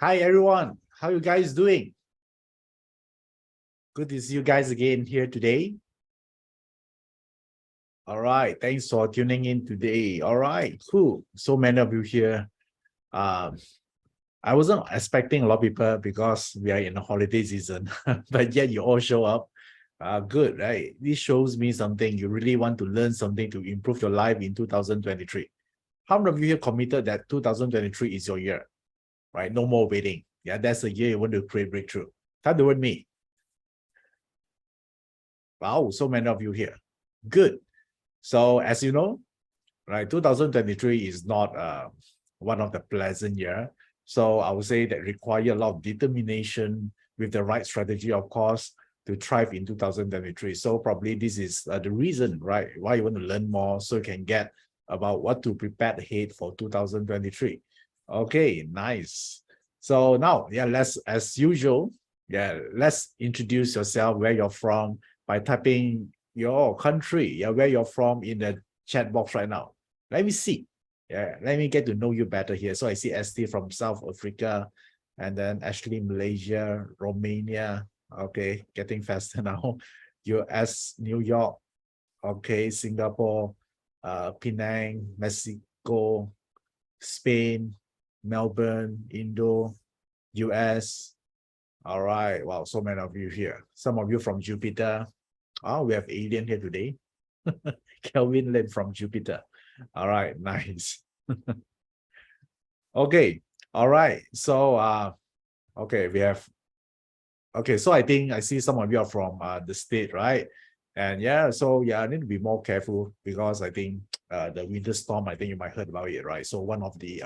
Hi everyone, how you guys doing? Good to see you guys again here today. All right, thanks for tuning in today. All right, cool. So many of you here. Um, I wasn't expecting a lot of people because we are in a holiday season, but yet you all show up. Good, right? This shows me something. You really want to learn something to improve your life in 2023. How many of you here committed that 2023 is your year, right? No more waiting. Yeah, that's the year you want to create breakthrough. Type the word me. Wow, so many of you here. Good. So as you know, right, 2023 is not one of the pleasant year. So I would say that require a lot of determination with the right strategy, of course, to thrive in 2023. So probably this is the reason, right, why you want to learn more so you can get about what to prepare ahead for 2023. Okay, nice. So now, yeah, let's, as usual, yeah, let's introduce yourself, where you're from, by typing your country, yeah, where you're from in the chat box right now. Let me see. Yeah, let me get to know you better here. So I see ST from South Africa, and then Ashley, Malaysia, Romania. Okay, getting faster now. US, New York. Okay, Singapore, Penang, Mexico, Spain, Melbourne, Indo, US. All right. Wow, so many of you here. Some of you from Jupiter. Oh, we have alien here today. Kelvin Lim from Jupiter. All right, nice. Okay, all right. So okay, we have okay, so I think I see some of you are from the state, right? And yeah, so yeah, I need to be more careful because I think the winter storm, I think you might heard about it, right? So one of the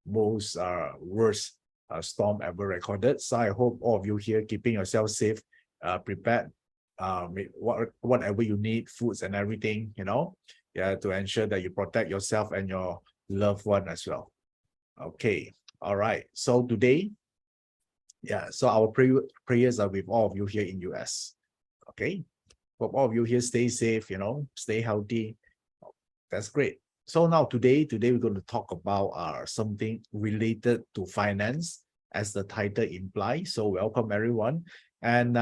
most worst storm ever recorded. So I hope all of you here keeping yourself safe, prepared, whatever you need, foods and everything, yeah, to ensure that you protect yourself and your loved one as well. Okay, all right. So today, yeah, so our prayers are with all of you here in US. Okay, hope all of you here stay safe, stay healthy. That's great. So now today we're going to talk about something related to finance, as the title implies. So welcome everyone. And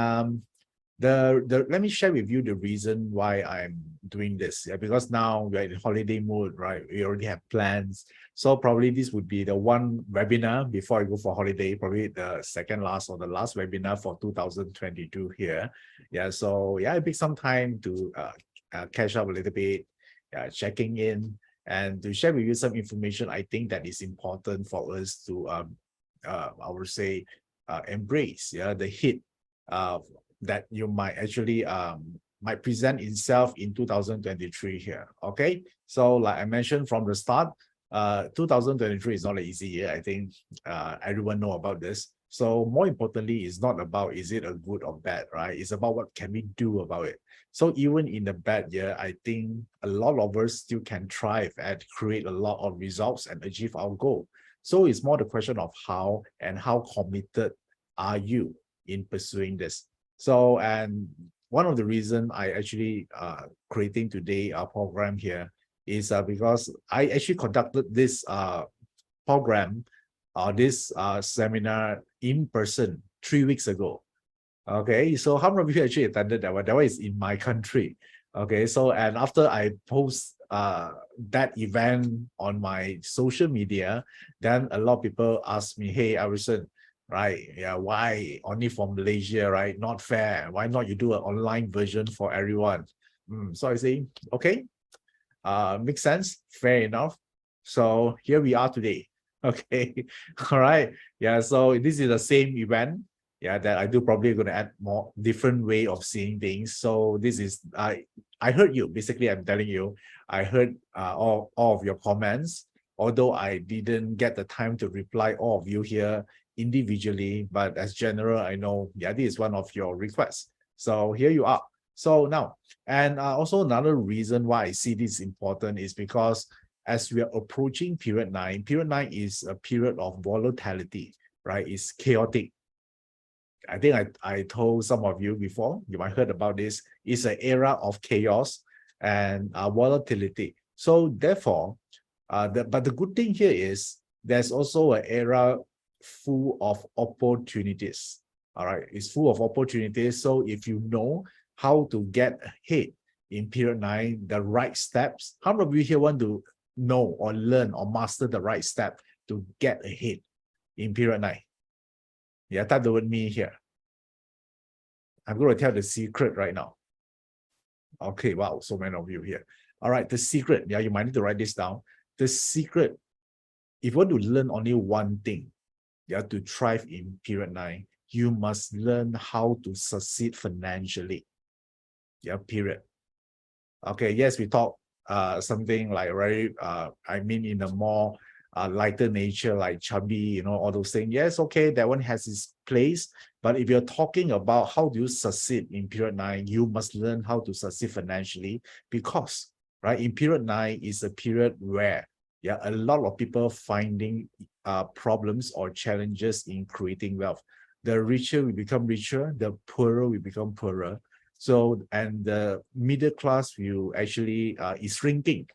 let me share with you the reason why I'm doing this. Yeah, because now we're in holiday mode, right? We already have plans. So probably this would be the one webinar before I go for holiday, probably the second last or the last webinar for 2022 here. Yeah, so yeah, it takes some time to catch up a little bit, checking in, and to share with you some information I think that is important for us to, I would say, embrace, yeah, the hit that you might actually might present itself in 2023 here. Okay, so like I mentioned from the start, 2023 is not an easy year. I think everyone know about this. So more importantly, it's not about is it a good or bad, right? It's about what can we do about it. So even in the bad year, I think a lot of us still can thrive and create a lot of results and achieve our goal. So it's more the question of how and how committed are you in pursuing this. So, and one of the reasons I actually creating today our program here is because I actually conducted this program, this seminar in person 3 weeks ago. Okay, so how many of you actually attended that one? That one is in my country. Okay, so and after I post that event on my social media, then a lot of people ask me, hey, Iverson, right? Yeah, why only from Malaysia, right? Not fair. Why not you do an online version for everyone? So I say, okay, makes sense, fair enough. So here we are today. Okay, all right. Yeah, so this is the same event. Yeah, that I do probably going to add more different way of seeing things. So this is I heard you. Basically, I'm telling you, I heard all of your comments. Although I didn't get the time to reply all of you here individually, but as general, I know, yeah, this is one of your requests. So here you are. So now, and also another reason why I see this important is because as we are approaching period 9 is a period of volatility, right? It's chaotic. I think I told some of you before, you might heard about this. It's an era of chaos and volatility. So therefore, but the good thing here is there's also an era full of opportunities. All right, it's full of opportunities. So if you know how to get ahead in period 9, the right steps, how many of you here want to know or learn or master the right step to get ahead in period 9? Yeah, type the word me here. I'm going to tell the secret right now. Okay, wow, so many of you here. All right, the secret, yeah, you might need to write this down. The secret, if you want to learn only one thing, yeah, to thrive in period 9, you must learn how to succeed financially. Yeah, period. Okay, yes, we talk something like very I mean in a more lighter nature, like chubby, you know, all those things. Yes, okay, that one has its place. But if you're talking about how do you succeed in period 9, you must learn how to succeed financially, because right in period 9 is a period where a lot of people finding problems or challenges in creating wealth. The richer we become richer, the poorer we become poorer. So, and the middle class view actually is shrinking.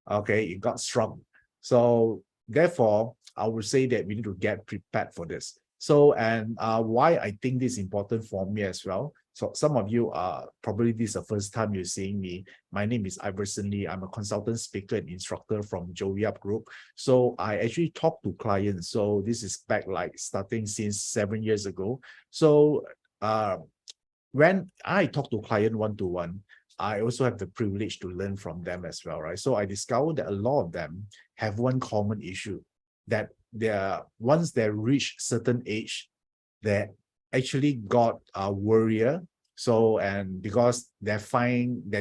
Okay, it got strong. So therefore, I would say that we need to get prepared for this. So, and why I think this is important for me as well. So some of you are probably this is the first time you're seeing me. My name is Iverson Lee. I'm a consultant, speaker, and instructor from Joey Up Group. So I actually talk to clients. So this is back like starting since 7 years ago. So when I talk to client one-to-one, I also have the privilege to learn from them as well, right? So I discovered that a lot of them have one common issue, that once they reach certain age, they actually got a worrier. So, and because they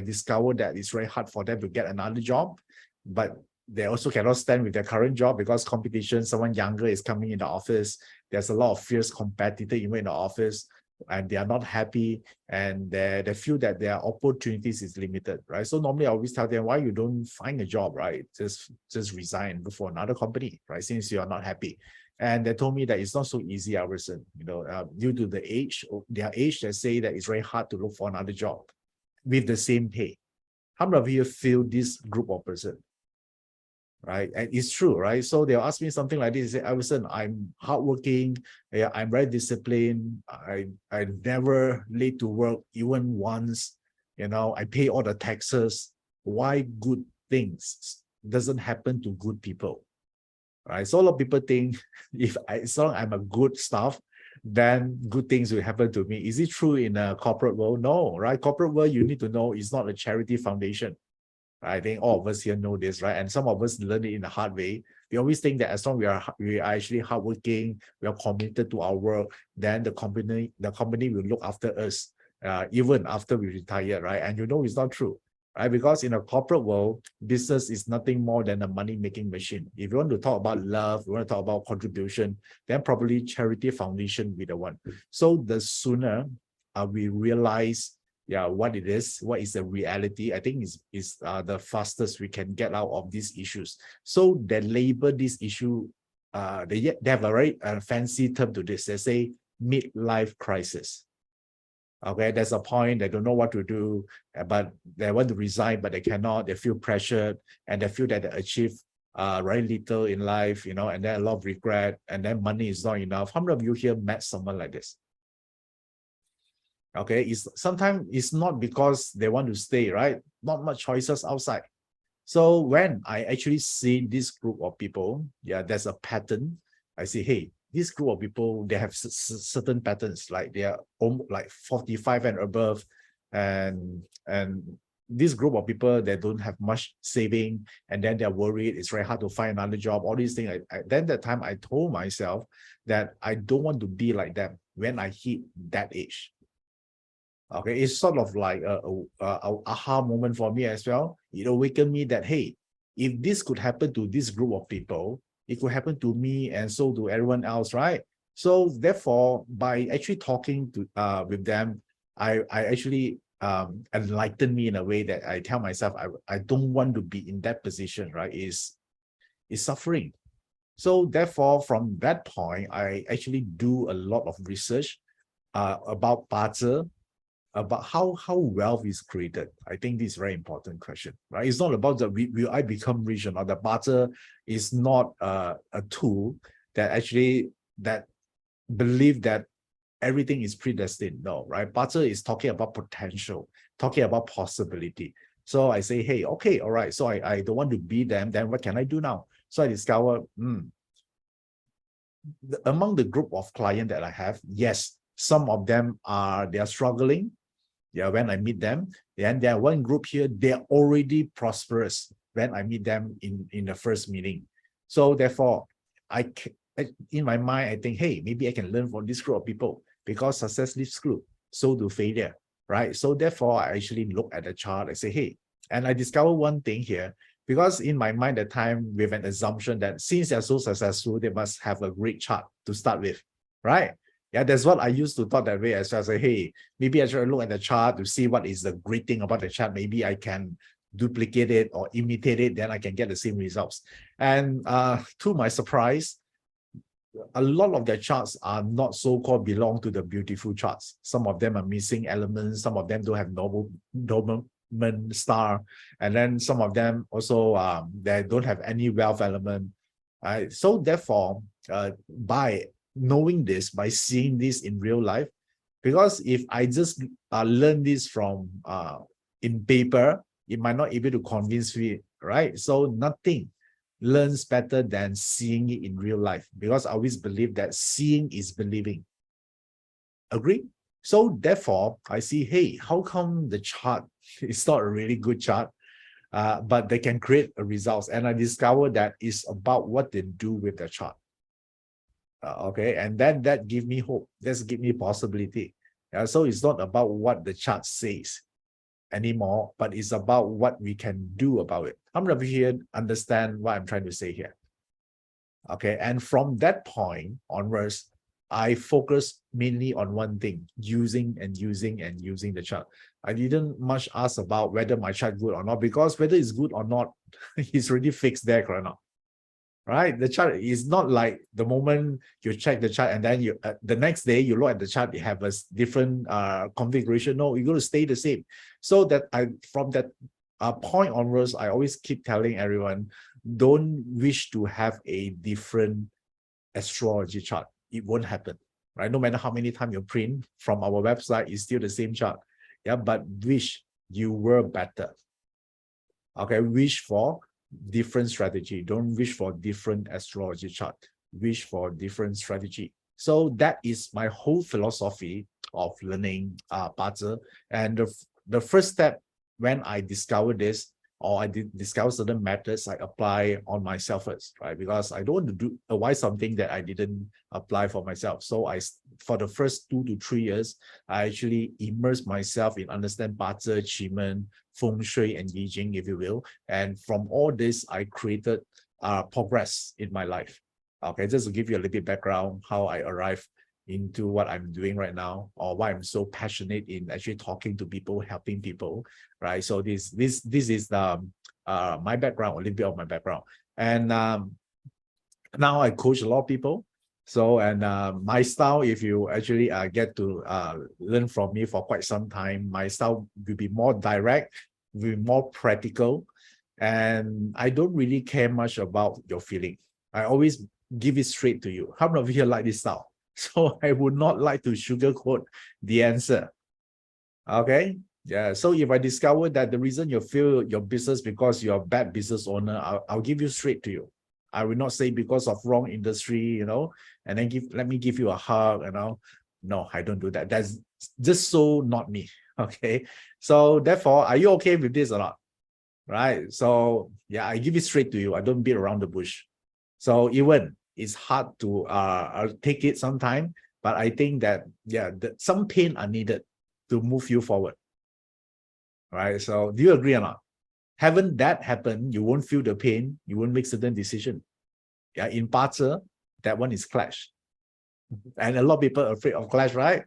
discover that it's very hard for them to get another job, but they also cannot stand with their current job because competition, someone younger is coming in the office. There's a lot of fierce competitor even in the office, and they are not happy, and they feel that their opportunities is limited, right? So normally I always tell them, why you don't find a job, right? Just resign, look for another company, right? Since you are not happy. And they told me that it's not so easy, Iverson, you know, due to their age, they say that it's very hard to look for another job with the same pay. How many of you feel this group of person? Right, and it's true, right? So they'll ask me something like this. They say, Iverson, I'm hardworking, yeah, I'm very disciplined, I never late to work even once, you know, I pay all the taxes. Why good things doesn't happen to good people? Right, so a lot of people think as long as I'm a good staff, then good things will happen to me. Is it true in a corporate world? No, right? Corporate world, you need to know, it's not a charity foundation. I think all of us here know this, right? And some of us learn it in a hard way. We always think that as long as we are actually hardworking, we are committed to our work, then the company will look after us even after we retire, right? And you know it's not true, right? Because in a corporate world, business is nothing more than a money-making machine. If you want to talk about love, you want to talk about contribution, then probably charity foundation will be the one. So the sooner we realize what it is, what is the reality, I think is the fastest we can get out of these issues. So they label this issue, they have a very fancy term to this. They say midlife crisis. Okay, there's a point they don't know what to do, but they want to resign, but they cannot. They feel pressured, and they feel that they achieve very little in life, you know, and then a lot of regret, and then money is not enough. How many of you here met someone like this? Okay, sometimes it's not because they want to stay, right? Not much choices outside. So when I actually see this group of people, there's a pattern. I say, hey, this group of people, they have certain patterns, like they are like 45 and above, and this group of people, they don't have much saving, and then they're worried, it's very hard to find another job, all these things. Then that time I told myself that I don't want to be like them when I hit that age. Okay, it's sort of like a aha moment for me as well. It awakened me that, hey, if this could happen to this group of people, it could happen to me, and so to everyone else, right? So therefore, by actually talking to with them, I actually enlightened me in a way that I tell myself I don't want to be in that position, right? Is suffering. So therefore, from that point, I actually do a lot of research about BaZi, about how wealth is created. I think this is a very important question, right? It's not about will I become rich or not. The BaZi is not a tool that actually that believe that everything is predestined. No, right? BaZi is talking about potential, talking about possibility. So I say, hey, okay, all right. So I don't want to be them. Then what can I do now? So I discover, among the group of clients that I have, yes, some of them they are struggling. Yeah, when I meet them, and there are one group here, they're already prosperous when I meet them in the first meeting. So therefore, in my mind, I think, hey, maybe I can learn from this group of people, because success leaves clue, so do failure, right? So therefore, I actually look at the chart. I say, hey, and I discover one thing here, because in my mind at the time, with an assumption that since they're so successful, they must have a great chart to start with, right? Yeah, that's what I used to thought that way as well. I say, hey, maybe I should look at the chart to see what is the great thing about the chart. Maybe I can duplicate it or imitate it, then I can get the same results. And to my surprise, a lot of their charts are not so-called belong to the beautiful charts. Some of them are missing elements. Some of them don't have Nobleman star. And then some of them also, they don't have any wealth element. Right? So therefore, by knowing this, by seeing this in real life, because if I just learn this from in paper, it might not be able to convince me, right? So nothing learns better than seeing it in real life, because I always believe that seeing is believing. Agree? So therefore, I see, hey, how come the chart is not a really good chart, but they can create a results? And I discovered that it's about what they do with the chart. Okay, and then that give me hope. That's give me possibility. So it's not about what the chart says anymore, but it's about what we can do about it. How many of you here understand what I'm trying to say here? Okay, and from that point onwards, I focus mainly on one thing, using the chart. I didn't much ask about whether my chart good or not, because whether it's good or not, it's already fixed there, correct or not? Right? The chart is not like the moment you check the chart and then you the next day you look at the chart, you have a different configuration. No, you're going to stay the same. So that from that point onwards, I always keep telling everyone, don't wish to have a different astrology chart. It won't happen, right? No matter how many times you print from our website, it's still the same chart. Yeah, but wish you were better. Okay, wish for different strategy. Don't wish for different astrology chart. Wish for different strategy. So that is my whole philosophy of learning BaZi. And the first step when I discovered this, or I did discover certain methods, I apply on myself first, right? Because I don't want to do why something that I didn't apply for myself. So for the first 2 to 3 years, I actually immersed myself in understand BaZi, Qigong, Feng Shui, and Yi Jing, if you will. And from all this, I created progress in my life. Okay, just to give you a little bit background, how I arrived into what I'm doing right now, or why I'm so passionate in actually talking to people, helping people, right? So this is the my background, a little bit of my background. And now I coach a lot of people. So, and my style, if you actually get to learn from me for quite some time, my style will be more direct, will be more practical, and I don't really care much about your feeling. I always give it straight to you. How many of you here like this style? So I would not like to sugarcoat the answer. Okay. Yeah. So if I discover that the reason you fail your business because you're a bad business owner, I'll give you straight to you. I will not say because of wrong industry, you know, and then let me give you a hug, you know. No, I don't do that. That's just so not me. Okay. So therefore, are you okay with this or not? Right. So yeah, I give it straight to you. I don't beat around the bush. So even it's hard to take it sometime, but I think that some pain are needed to move you forward. Right. So do you agree or not? Haven't that happened, you won't feel the pain, you won't make certain decision. Yeah, in BaZi, that one is clash. And a lot of people are afraid of clash, right?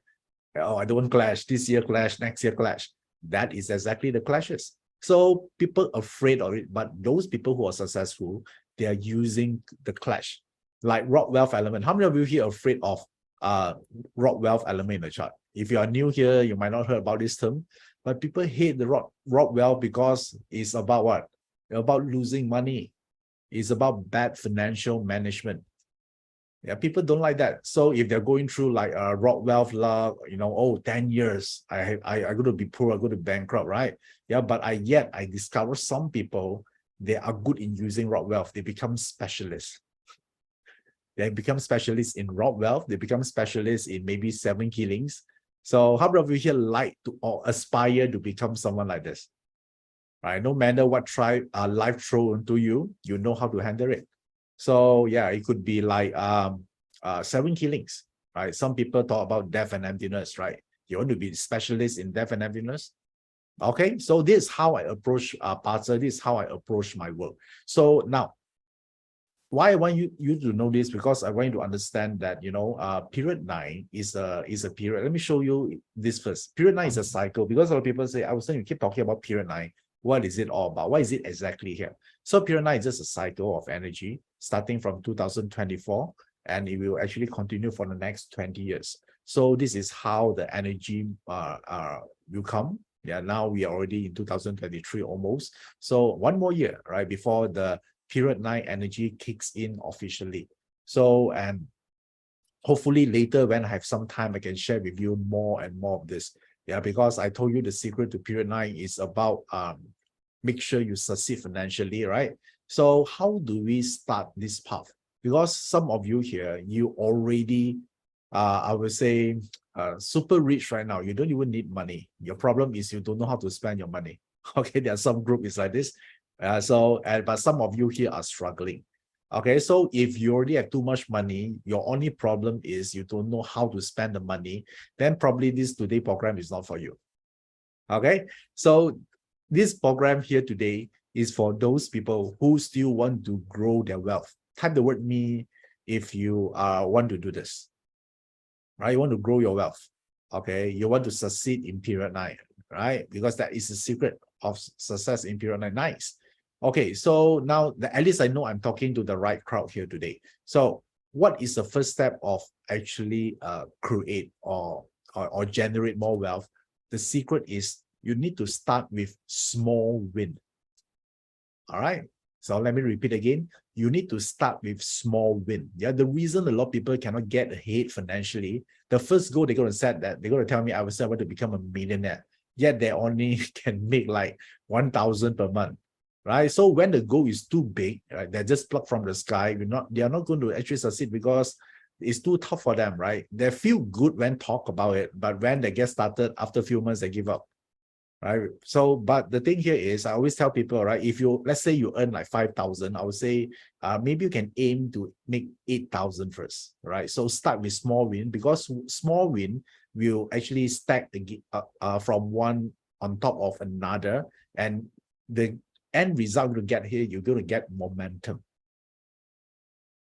Oh, I don't want clash, this year clash, next year clash. That is exactly the clashes. So people are afraid of it, but those people who are successful, they are using the clash. Like rock wealth element. How many of you here are afraid of rock wealth element in the chart? If you are new here, you might not heard about this term, but people hate the rock wealth because it's about what? It's about losing money. It's about bad financial management. Yeah, people don't like that. So if they're going through like a rock wealth luck, 10 years, I going to be poor, I go to bankrupt, right? Yeah, but I discover some people, they are good in using rock wealth. They become specialists. They become specialists in rock wealth. They become specialists in maybe 7 killings. So how many of you here like to or aspire to become someone like this? Right? No matter what life throw into you, you know how to handle it. So yeah, it could be like 7 killings, right? Some people talk about death and emptiness, right? You want to be specialist in death and emptiness. Okay, so this is how I approach BaZi. This is how I approach my work. So now, why I want you to know this, because I want you to understand that period 9 is a period. Let me show you this first. Period 9 is a cycle, because a lot of people say, I was saying you keep talking about period 9. What is it all about? What is it exactly here? So period 9 is just a cycle of energy starting from 2024, and it will actually continue for the next 20 years. So this is how the energy will come. Yeah, now we are already in 2023 almost. So one more year, right, before the period 9 energy kicks in officially. So, and hopefully later when I have some time, I can share with you more and more of this. Yeah, because I told you the secret to period 9 is about make sure you succeed financially, right? So how do we start this path? Because some of you here, you already, I would say, super rich right now. You don't even need money. Your problem is you don't know how to spend your money. Okay, there are some group is like this. But some of you here are struggling. Okay, so if you already have too much money, your only problem is you don't know how to spend the money, then probably this today program is not for you. Okay, so this program here today is for those people who still want to grow their wealth. Type the word me if you want to do this. Right, you want to grow your wealth. Okay, you want to succeed in period 9, right? Because that is the secret of success in period 9. Nice. Okay, so now at least I know I'm talking to the right crowd here today. So what is the first step of actually create or generate more wealth? The secret is you need to start with small win. All right, so let me repeat again. You need to start with small win. Yeah, the reason a lot of people cannot get ahead financially, the first goal they're going to set that they're going to tell me I want to become a millionaire, yet they only can make like 1,000 per month, right? So when the goal is too big, right, they're just plucked from the sky. They are not going to actually succeed because it's too tough for them, right? They feel good when talk about it, but when they get started, after a few months, they give up. Right. So, but the thing here is, I always tell people, right, if you, let's say you earn like 5,000, I would say maybe you can aim to make 8,000 first, right? So start with small win, because small win will actually stack from one on top of another, and the end result to get here, you're going to get momentum,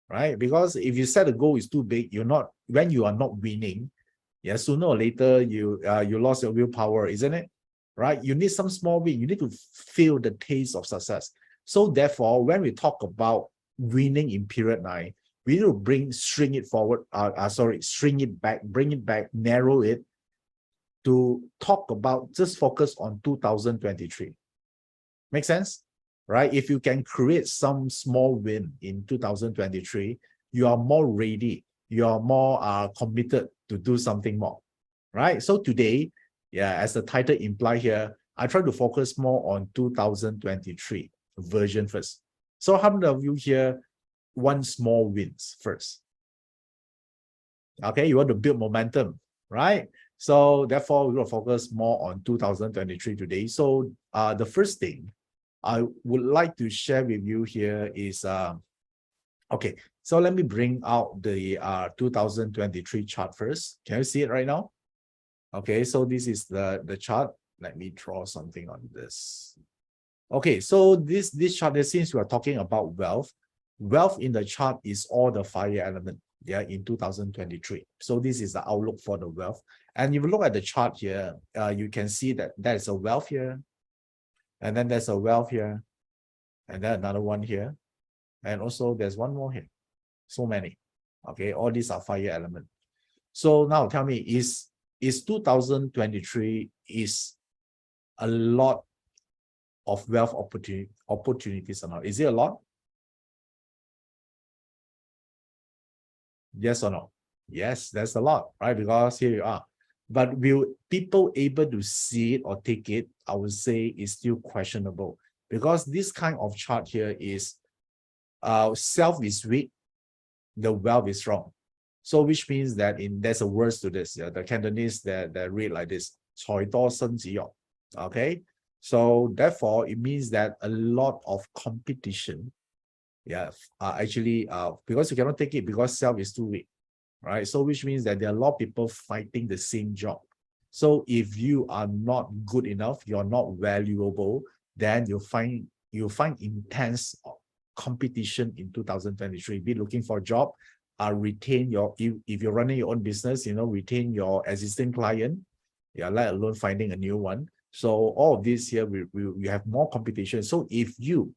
right? Because if you set a goal is too big, when you are not winning, yeah, sooner or later you lost your willpower, isn't it? Right? You need some small win. You need to feel the taste of success. So therefore, when we talk about winning in period 9, we need to string it forward. String it back, bring it back, narrow it to talk about, just focus on 2023. Make sense? Right? If you can create some small win in 2023, you are more ready. You are more committed to do something more. Right? So today, yeah, as the title implies here, I try to focus more on 2023 version first. So how many of you here want small wins first? Okay, you want to build momentum, right? So therefore, we will focus more on 2023 today. So the first thing I would like to share with you here is, okay, so let me bring out the 2023 chart first. Can you see it right now? Okay, so this is the chart. Let me draw something on this. Okay, so this chart, since we are talking about wealth in the chart is all the fire element, yeah, in 2023. So this is the outlook for the wealth. And if you look at the chart here, you can see that there's a wealth here, and then there's a wealth here, and then another one here, and also there's one more here. So many. Okay, all these are fire element. So now tell me, is 2023 is a lot of wealth opportunities or not? Is it a lot? Yes or no? Yes, that's a lot, right? Because here you are. But will people able to see it or take it? I would say is still questionable, because this kind of chart here is self is weak, the wealth is strong. So which means that there's a words to this. Yeah, the Cantonese that read like this: 财多身子弱. Okay, so therefore it means that a lot of competition, yeah, actually because you cannot take it because self is too weak, right? So which means that there are a lot of people fighting the same job. So if you are not good enough, you're not valuable, then you'll find intense competition in 2023. Be looking for a job, retain your, if you're running your own business, retain your existing client, yeah, let alone finding a new one. So all of this here, we have more competition. So if you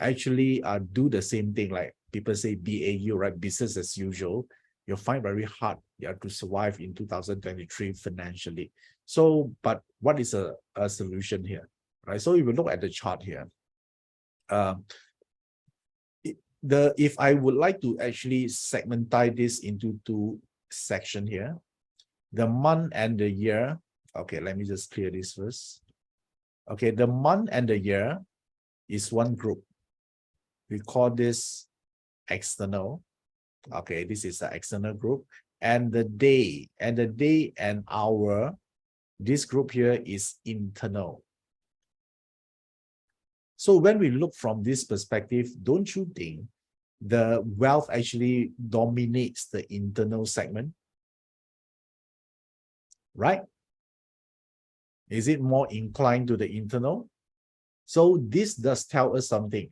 actually do the same thing, like people say BAU, right, business as usual, you'll find very hard, yeah, to survive in 2023 financially. So, but what is a solution here, right? So if you look at the chart here, um, if I would like to actually segmentize this into two sections here, the month and the year. Okay, let me just clear this first. Okay, the month and the year is one group. We call this external. Okay, this is the external group. And the day and hour, this group here is internal. So when we look from this perspective, don't you think the wealth actually dominates the internal segment? Right? Is it more inclined to the internal? So this does tell us something.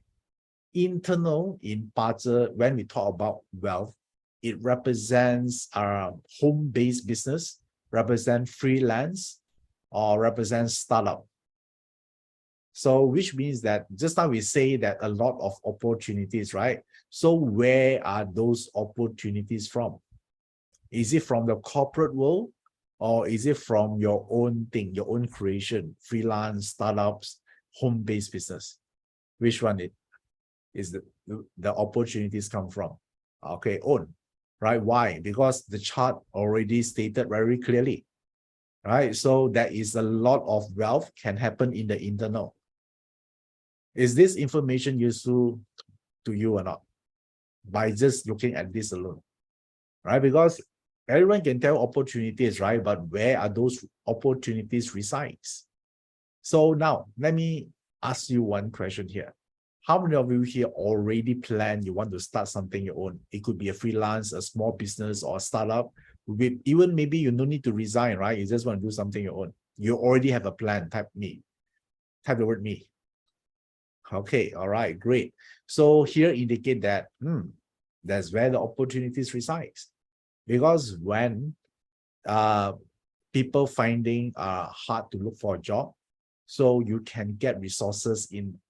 Internal in BaZi, when we talk about wealth, it represents home-based business, represent freelance, or represent startup. So which means that just now we say that a lot of opportunities, right? So where are those opportunities from? Is it from the corporate world, or is it from your own thing, your own creation, freelance, startups, home-based business? Which one is the opportunities come from? Okay, own, right? Why? Because the chart already stated very clearly, right? So there is a lot of wealth can happen in the internal. Is this information useful to you or not? By just looking at this alone, right? Because everyone can tell opportunities, right? But where are those opportunities resides? So now let me ask you one question here. How many of you here already plan you want to start something your own? It could be a freelance, a small business, or a startup. Even maybe you don't need to resign, right? You just want to do something your own. You already have a plan. Type the word me. Okay, all right, great. So here indicate that that's where the opportunities resides. Because when people finding hard to look for a job, so you can get resources in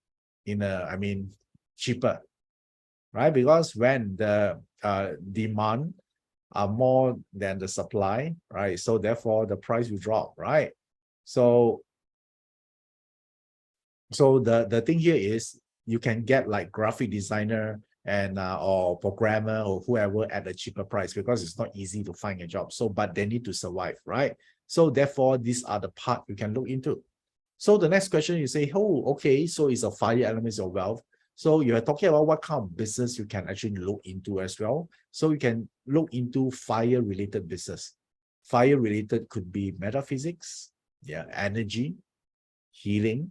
cheaper, right? Because when the demand are more than the supply, right? So therefore the price will drop, right? So the thing here is you can get like graphic designer and or programmer or whoever at a cheaper price, because it's not easy to find a job. So but they need to survive, right? So therefore these are the part you can look into. So the next question you say, oh, okay, so it's a fire elements of wealth. So you are talking about what kind of business you can actually look into as well. So you can look into fire related business. Fire related could be metaphysics, yeah, energy, healing,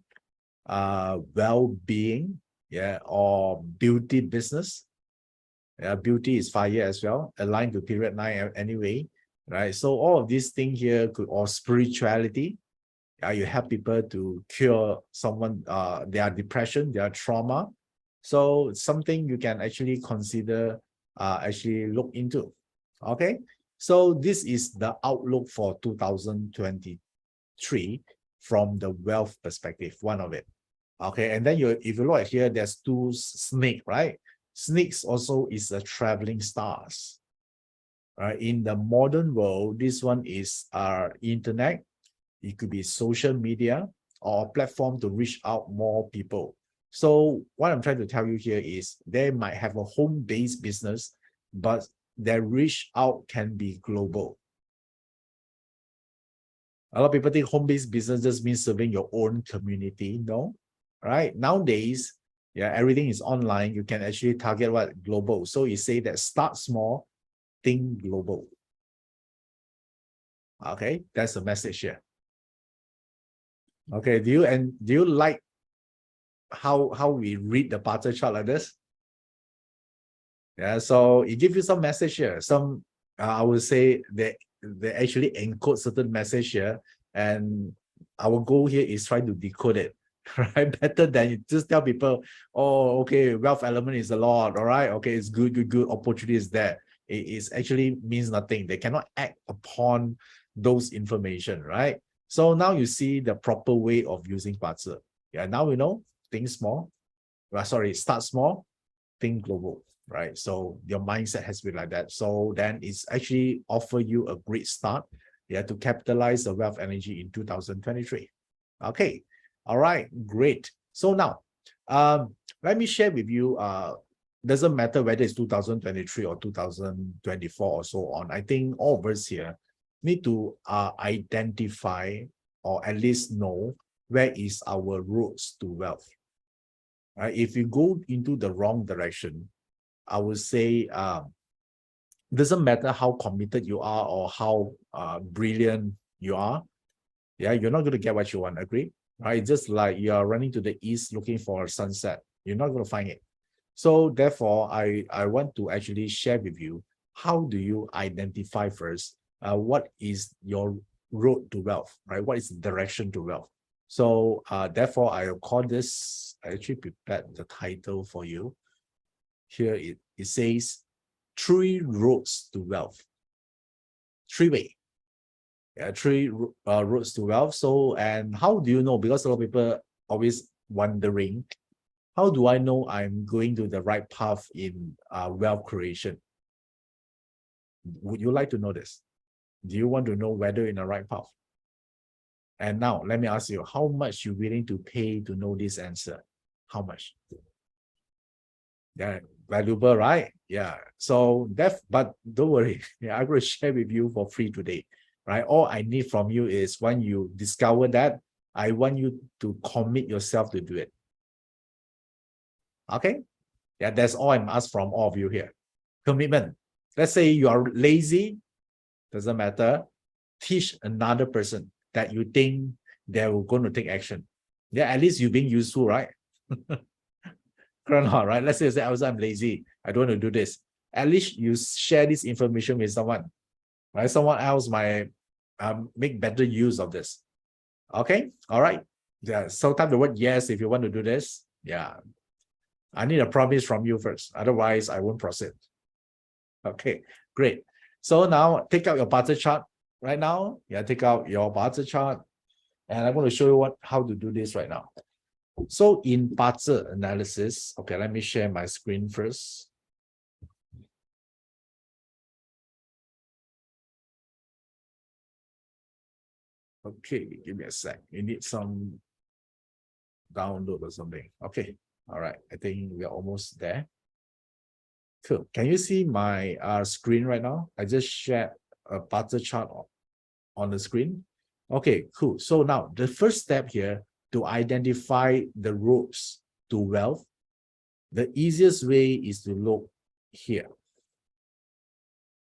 well-being, yeah, or beauty business. Beauty is fire as well, aligned to period 9 anyway, right? So all of these things here could, or spirituality, you help people to cure someone their depression, their trauma. So something you can actually consider, actually look into. Okay, so this is the outlook for 2023 from the wealth perspective, one of it. Okay, and then if you look at here, there's two snake, right? Snakes also is a traveling stars. Right, in the modern world, this one is internet. It could be social media or a platform to reach out more people. So what I'm trying to tell you here is they might have a home-based business, but that reach out can be global. A lot of people think home-based business just means serving your own community. No, right? Nowadays, yeah, everything is online. You can actually target what? Global. So you say that start small, think global. Okay, that's the message here. Okay, do you like how we read the barter chart like this? Yeah, so it gives you some message here. Some I would say they actually encode certain message here, and our goal here is trying to decode it, right? Better than you just tell people, oh, okay, wealth element is a lot, all right, okay, it's good, opportunity is there. It is actually means nothing. They cannot act upon those information, right? So now you see the proper way of using barter. Yeah, now we know, think small. Sorry, start small, think global, right? So your mindset has been like that. So then it's actually offer you a great start, yeah, to capitalize the wealth energy in 2023. Okay, all right, great. So now, let me share with you. Doesn't matter whether it's 2023 or 2024 or so on. I think all of us here need to identify or at least know where is our roads to wealth. Right? If you go into the wrong direction, I would say doesn't matter how committed you are or how brilliant you are, yeah, you're not going to get what you want, agree? Right? Just like you are running to the east looking for a sunset, you're not going to find it. So therefore, I want to actually share with you, how do you identify first what is your road to wealth, right? What is the direction to wealth? So therefore, I'll call this, I actually prepared the title for you. Here it says, 3 roads to wealth. 3-way. Yeah, 3 roads to wealth. So, and how do you know? Because a lot of people always wondering, how do I know I'm going to the right path in wealth creation? Would you like to know this? Do you want to know whether you're in the right path? And now, let me ask you, how much you willing to pay to know this answer? How much? Yeah, valuable, right? Yeah. So but don't worry. Yeah, I'm going to share with you for free today, right? All I need from you is when you discover that, I want you to commit yourself to do it. Okay? Yeah, that's all I'm asked from all of you here. Commitment. Let's say you are lazy, doesn't matter. Teach another person that you think they're going to take action. Yeah, at least you're being useful, right? Right? Let's say I'm lazy, I don't want to do this. At least you share this information with someone, right? Someone else might make better use of this. Okay, all right. Yeah, so type the word yes if you want to do this. Yeah, I need a promise from you first, otherwise I won't proceed. Okay, great. So now take out your barter chart right now. Yeah, take out your barter chart, and I'm going to show you how to do this right now. So in barter analysis, okay, let me share my screen first. Okay, give me a sec. You need some download or something. Okay, all right. I think we're almost there. Cool. Can you see my screen right now? I just shared a barter chart on the screen. Okay, cool. So now the first step here to identify the roads to wealth, the easiest way is to look here.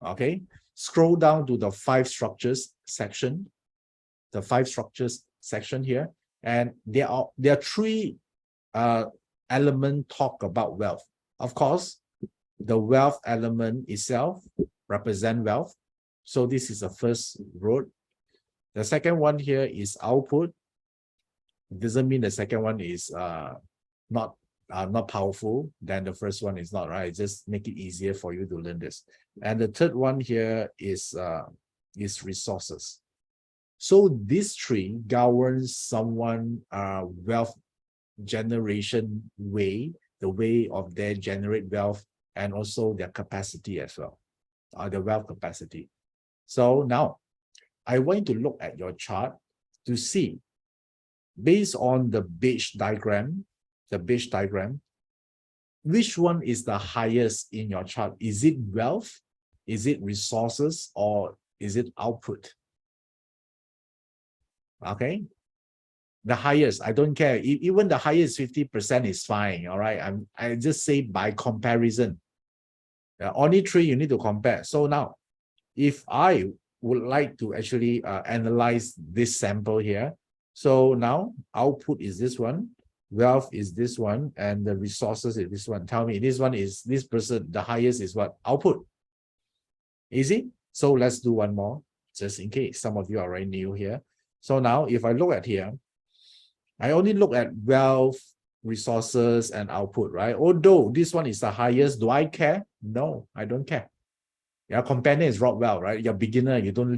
Okay, scroll down to the 5 structures section, the 5 structures section here, and there are 3 elements talk about wealth. Of course, the wealth element itself represent wealth. So this is the first road. The second one here is output. It doesn't mean the second one is not powerful, then the first one is not, right? Just make it easier for you to learn this. And the third one here is resources. So these 3 governs someone wealth generation way, the way of their generate wealth, and also their capacity as well, the wealth capacity. So now I want you to look at your chart to see, based on the beige diagram, which one is the highest in your chart? Is it wealth? Is it resources or is it output? Okay. The highest, I don't care. Even the highest 50% is fine. All right. I just say by comparison. Only three you need to compare. So now, if I would like to actually analyze this sample here, so now output is this one, wealth is this one, and the resources is this one. Tell me, this one is this person, the highest is what? Output. Easy? So let's do one more, just in case some of you are already new here. So now, if I look at here, I only look at wealth, resources, and output, right? Although this one is the highest, do I care? No, I don't care. Your companion is Rockwell, right? You're beginner, you don't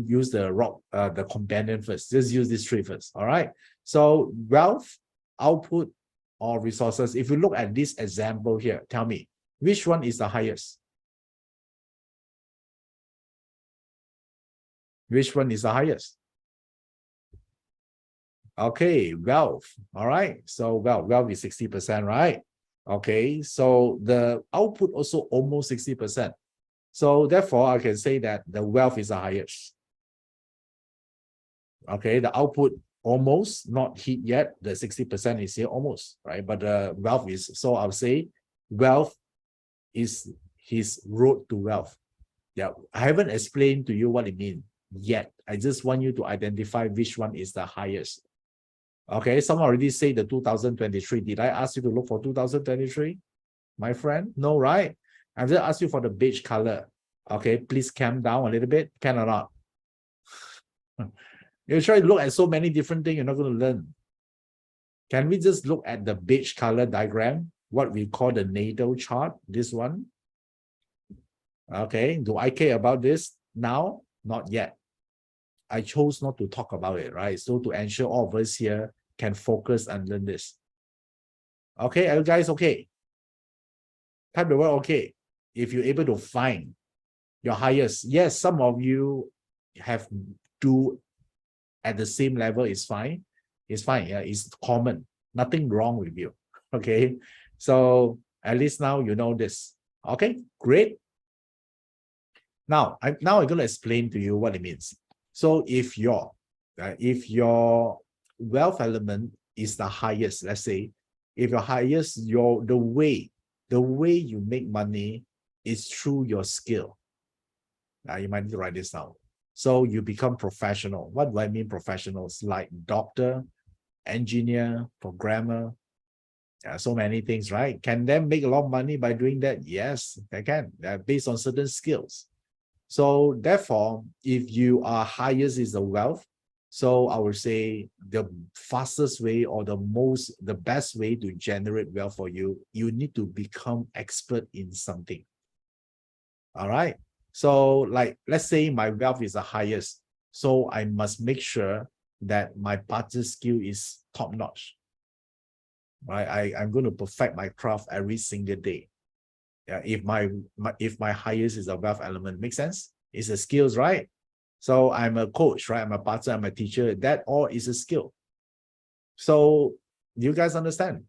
use the companion first. Just use this three first. All right. So wealth, output, or resources. If you look at this example here, tell me which one is the highest? Which one is the highest? Okay, wealth. All right. So wealth is 60%, right? Okay. So the output also almost 60%. So therefore, I can say that the wealth is the highest. Okay, the output almost not hit yet. The 60% is here almost, right? But the wealth is, so I'll say wealth is his road to wealth. Yeah, I haven't explained to you what it means yet. I just want you to identify which one is the highest. Okay, someone already said the 2023. Did I ask you to look for 2023? My friend? No, right? I've just asked you for the beige color. Okay, please calm down a little bit. Can or not? You try to look at so many different things, you're not going to learn. Can we just look at the beige color diagram? What we call the natal chart, this one. Okay, do I care about this now? Not yet. I chose not to talk about it, right? So to ensure all of us here can focus and learn this. Okay, are you guys okay? Type the word okay. If you're able to find your highest, yes, some of you have to at the same level is fine. It's fine. Yeah, it's common. Nothing wrong with you. Okay. So at least now you know this. Okay, great. Now I'm going to explain to you what it means. So if your wealth element is the highest, let's say, if your highest, the way you make money is through your skill. You might need to write this down. So you become professional. What do I mean professionals? Like doctor, engineer, programmer, so many things, right? Can they make a lot of money by doing that? Yes, they can. They're based on certain skills. So therefore, if you are highest is the wealth, so I would say the fastest way or the best way to generate wealth for you, you need to become expert in something. All right. So like, let's say my wealth is the highest. So I must make sure that my barter skill is top notch. Right. I'm going to perfect my craft every single day. Yeah. If my highest is a wealth element, makes sense? It's the skills, right? So I'm a coach, right? I'm a barter, I'm a teacher. That all is a skill. So you guys understand,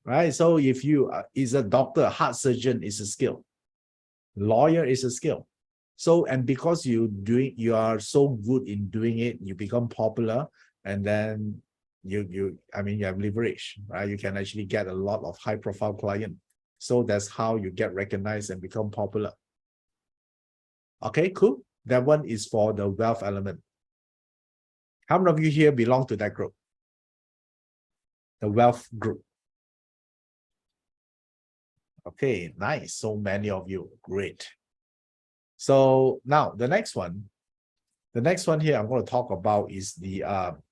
right? So if you is a doctor, heart surgeon is a skill. Lawyer is a skill. So, and because you are so good in doing it, you become popular, and then you have leverage, right? You can actually get a lot of high profile client. So that's how you get recognized and become popular. Okay, cool. That one is for the wealth element. How many of you here belong to that group? The wealth group. Okay, nice. So many of you. Great. So now the next one here I'm going to talk about is the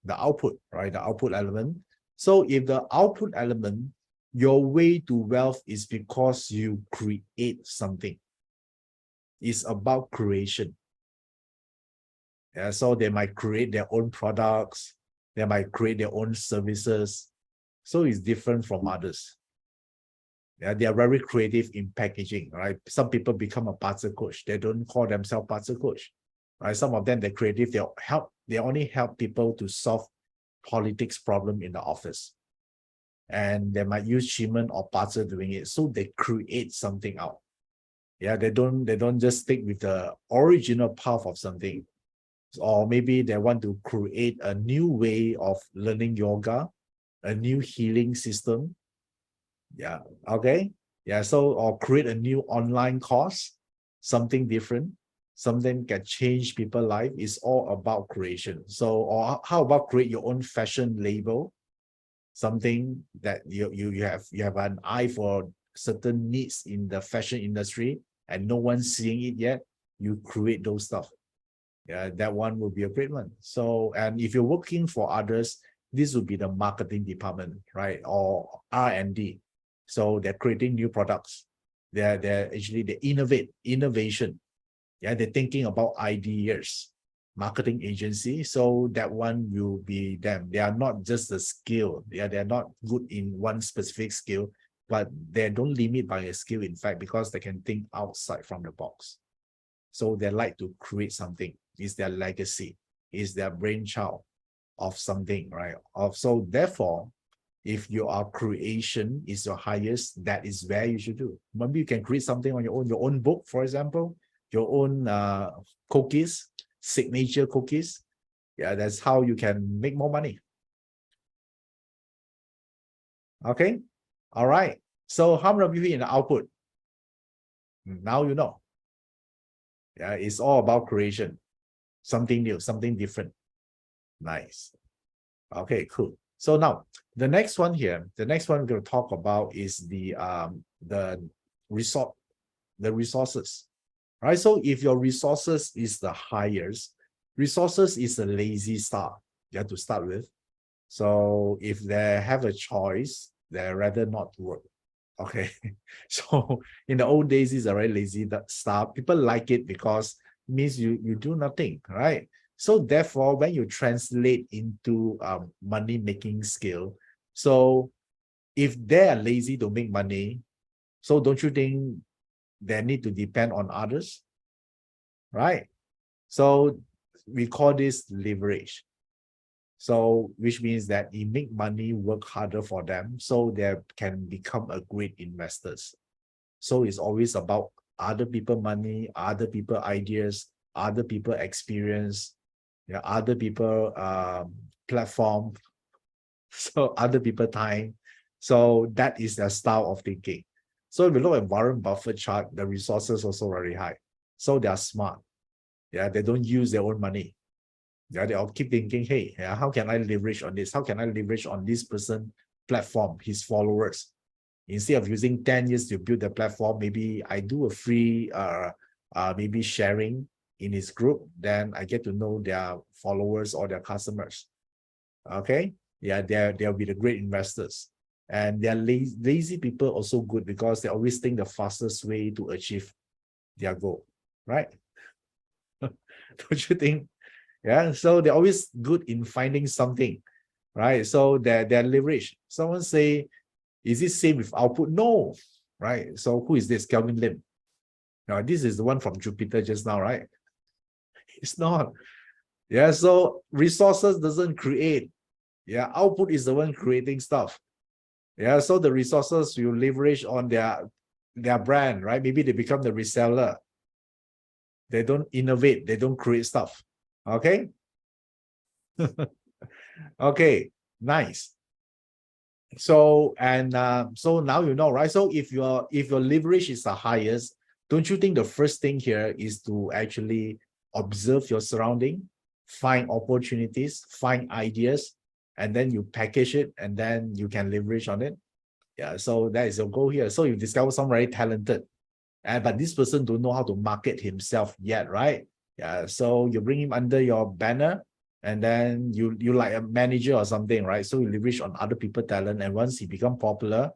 output, right? The output element. So if the output element, your way to wealth is because you create something. It's about creation. Yeah, so they might create their own products, they might create their own services. So it's different from others. Yeah, they are very creative in packaging, right? Some people become a barter coach. They don't call themselves barter coach, right? Some of them, they're creative. They only help people to solve politics problem in the office. And they might use shipment or barter doing it. So they create something out. Yeah, they don't just stick with the original path of something. Or maybe they want to create a new way of learning yoga, a new healing system. Yeah, okay. Yeah, so or create a new online course, something different, something can change people's life. Is all about creation. So, or how about create your own fashion label, something that you have an eye for certain needs in the fashion industry and no one's seeing it yet. You create those stuff. Yeah, that one will be a great one. So, and if you're working for others, this would be the marketing department, right? Or R&D. So they're creating new products. They're actually they innovation. Yeah, they're thinking about ideas. Marketing agency. So that one will be them. They are not just a skill. Yeah, they're not good in one specific skill, but they don't limit by a skill, in fact, because they can think outside from the box. So they like to create something. Is their legacy, is their brainchild of something, right? So therefore, if your creation is your highest, that is where you should do. Maybe you can create something on your own book, for example, your own cookies, signature cookies. Yeah, that's how you can make more money. Okay, all right. So how many of you in the output? Now you know. Yeah, it's all about creation, something new, something different. Nice. Okay, cool. So now the next one here, the next one we're going to talk about is the resources. Right. So if your resources is the highest, resources is a lazy start. You have to start with. So if they have a choice, they rather not work. Okay. So in the old days, it's a very lazy start. People like it because it means you do nothing, right? So therefore, when you translate into money making skill, so if they are lazy to make money, so don't you think they need to depend on others, right? So we call this leverage. So which means that it make money work harder for them, so they can become a great investors. So it's always about other people money, other people ideas, other people experience, yeah, other people platform, so other people time. So that is their style of thinking. So if you look at Warren Buffett chart, the resources also very high. So they are smart. Yeah, they don't use their own money. Yeah, they all keep thinking, hey, yeah, how can I leverage on this? How can I leverage on this person platform, his followers? Instead of using 10 years to build the platform, maybe I do a free maybe sharing in his group, then I get to know their followers or their customers. Okay. Yeah, they'll be the great investors. And they're lazy people also good because they always think the fastest way to achieve their goal, right? Don't you think? Yeah, so they're always good in finding something, right? So they're leverage. Someone say, is it same with output? No, right? So who is this? Kelvin Lim. Now, this is the one from Jupiter just now, right? It's not. Yeah, so resources doesn't create. Yeah, output is the one creating stuff. Yeah, so the resources you leverage on their brand, right? Maybe they become the reseller. They don't innovate, they don't create stuff. Okay. Okay, nice. So and so now you know, right? So if your leverage is the highest, don't you think the first thing here is to actually observe your surrounding, find opportunities, find ideas, and then you package it and then you can leverage on it. Yeah, so that is your goal here. So you discover someone very talented, but this person don't know how to market himself yet, right? Yeah, so you bring him under your banner, and then you like a manager or something, right? So you leverage on other people talent, and once he become popular,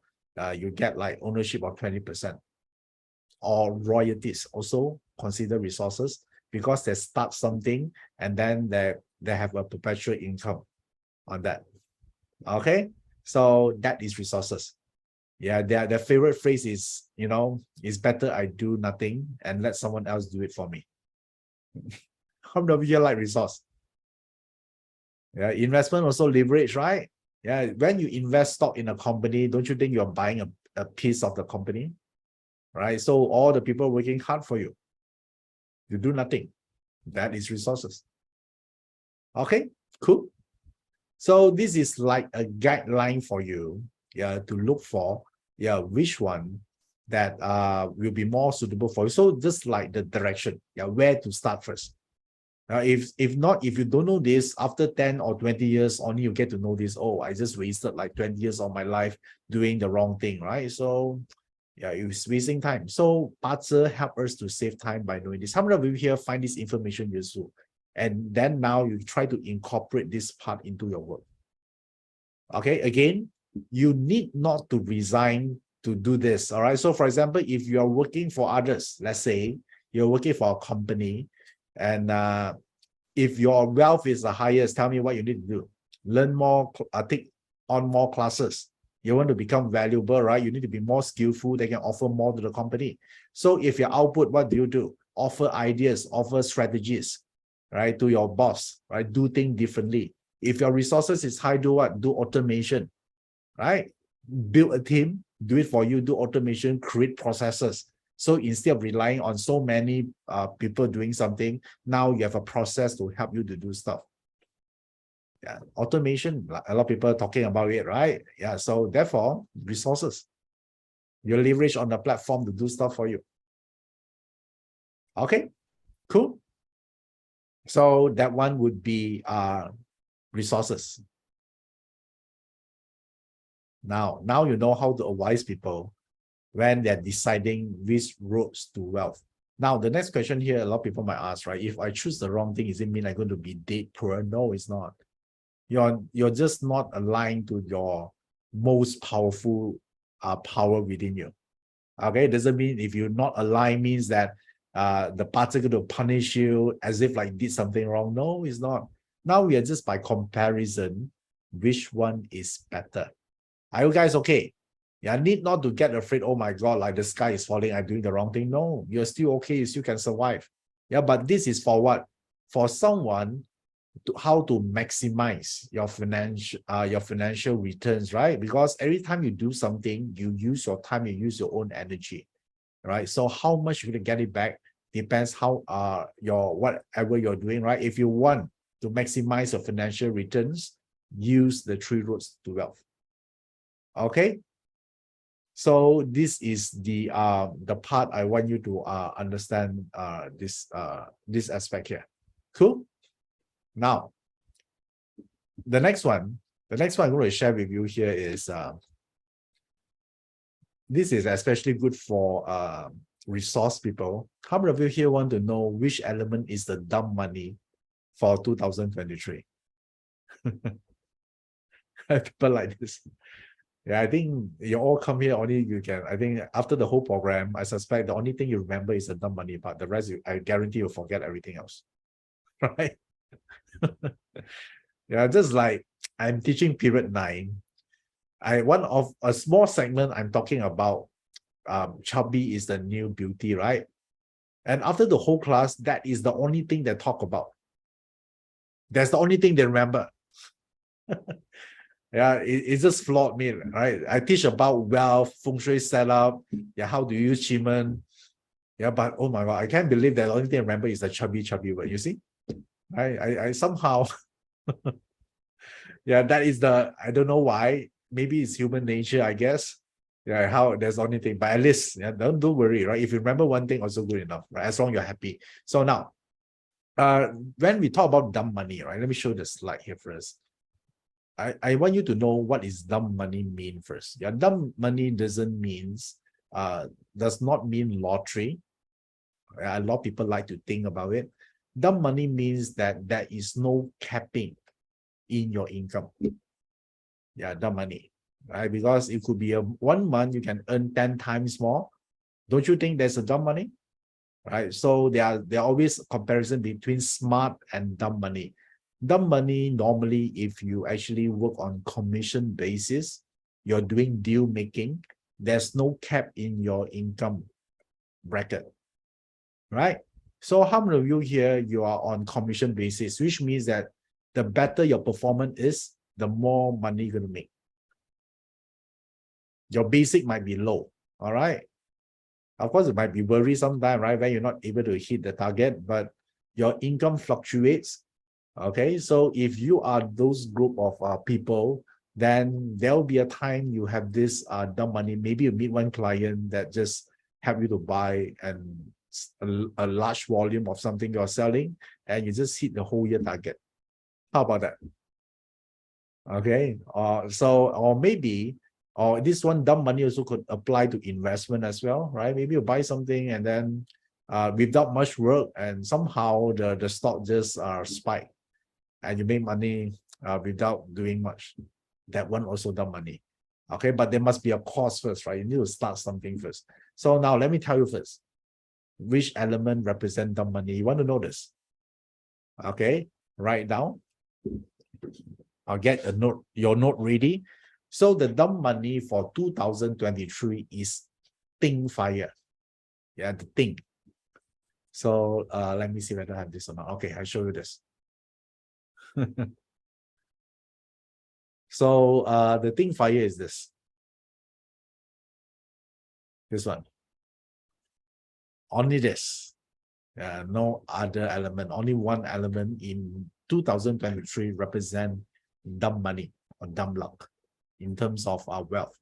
you get like ownership of 20% or royalties. Also consider resources because they start something and then they have a perpetual income on that. Okay, so that is resources. Yeah, their favorite phrase is, it's better I do nothing and let someone else do it for me. How many of you like resource? Yeah, investment also leverage, right? Yeah, when you invest stock in a company, don't you think you're buying a piece of the company? right? So all the people working hard for you, you do nothing. That is resources. Okay, cool. So this is like a guideline for you, yeah, to look for, yeah, which one that will be more suitable for you. So just like the direction, yeah, where to start first. If not, if you don't know this, after 10 or 20 years, only you get to know this, oh, I just wasted like 20 years of my life doing the wrong thing, right? So yeah, it's wasting time. So BaZi help us to save time by knowing this. How many of you here find this information useful? And then now you try to incorporate this part into your work. Okay, again, you need not to resign to do this. All right. So for example, if you are working for others, let's say you're working for a company, and if your wealth is the highest, tell me what you need to do. Learn more, take on more classes. You want to become valuable, right? You need to be more skillful. They can offer more to the company. So if your output, what do? Offer ideas, offer strategies, right? To your boss, right? Do things differently. If your resources is high, do what? Do automation, right? Build a team, do it for you, do automation, create processes. So instead of relying on so many people doing something, now you have a process to help you to do stuff. Yeah, automation, a lot of people are talking about it, right? Yeah, so therefore, resources. You leverage on the platform to do stuff for you. Okay, cool. So that one would be resources. Now you know how to advise people when they're deciding which roads to wealth. Now, the next question here, a lot of people might ask, right? If I choose the wrong thing, does it mean I'm going to be dead poor? No, it's not. You're just not aligned to your most powerful power within you. Okay, it doesn't mean if you're not aligned means that the parts are going to punish you as if like did something wrong. No, it's not. Now we are just by comparison, which one is better? Are you guys okay? Yeah, need not to get afraid. Oh my God, like the sky is falling. I'm doing the wrong thing. No, you're still okay. You still can survive. Yeah, but this is for what? For someone to how to maximize your financial returns, right? Because every time you do something, you use your time, you use your own energy, right? So how much you're gonna get it back depends how your whatever you're doing, right? If you want to maximize your financial returns, use the 3 roads to wealth. Okay. So this is the part I want you to understand this aspect here. Cool. Now, the next one I'm going to share with you here is this is especially good for resource people. How many of you here want to know which element is the dumb money for 2023? People like this. Yeah, I think you all come here only you can. I think after the whole program, I suspect the only thing you remember is the dumb money part. The rest, I guarantee you'll forget everything else. Right? Yeah, just like I'm teaching period 9. One of a small segment I'm talking about chubby is the new beauty, right? And after the whole class, that is the only thing they talk about. That's the only thing they remember. Yeah, it just floored me, right? I teach about wealth, feng shui setup, yeah, how to use Chimen. Yeah, but oh my God, I can't believe that the only thing I remember is the chubby word. You see? I somehow, yeah, that is I don't know why. Maybe it's human nature, I guess. Yeah, how there's the only thing, but at least yeah, don't worry, right? If you remember one thing, also good enough, right? As long as you're happy. So now, when we talk about dumb money, right? Let me show the slide here first. I want you to know what is dumb money mean first. Yeah, dumb money does not mean lottery. A lot of people like to think about it. Dumb money means that there is no capping in your income. Yeah, dumb money, right? Because it could be 1 month you can earn 10 times more. Don't you think there's a dumb money? Right? So there are always comparison between smart and dumb money. Dumb money, normally, if you actually work on commission basis, you're doing deal making, there's no cap in your income bracket, right? So how many of you here, you are on commission basis, which means that the better your performance is, the more money you're going to make. Your basic might be low, all right? Of course, it might be worry sometime, right? When you're not able to hit the target, but your income fluctuates. Okay, so if you are those group of people, then there'll be a time you have this dumb money. Maybe you meet one client that just help you to buy a large volume of something you're selling, and you just hit the whole year target. How about that? Okay, or maybe, or this one dumb money also could apply to investment as well, right? Maybe you buy something and then without much work, and somehow the stock just spike, and you make money without doing much. That one also dumb money. Okay, but there must be a cause first, right? You need to start something first. So now let me tell you first, which element represent dumb money? You want to know this? Okay, write down. I'll get a note, your note ready. So the dumb money for 2023 is Ting Fire. Yeah, the Ting. So let me see whether I have this or not. Okay, I'll show you this. So the Ting Fire is this. This one. Only this. No other element. Only one element in 2023 represent dumb money or dumb luck in terms of our wealth.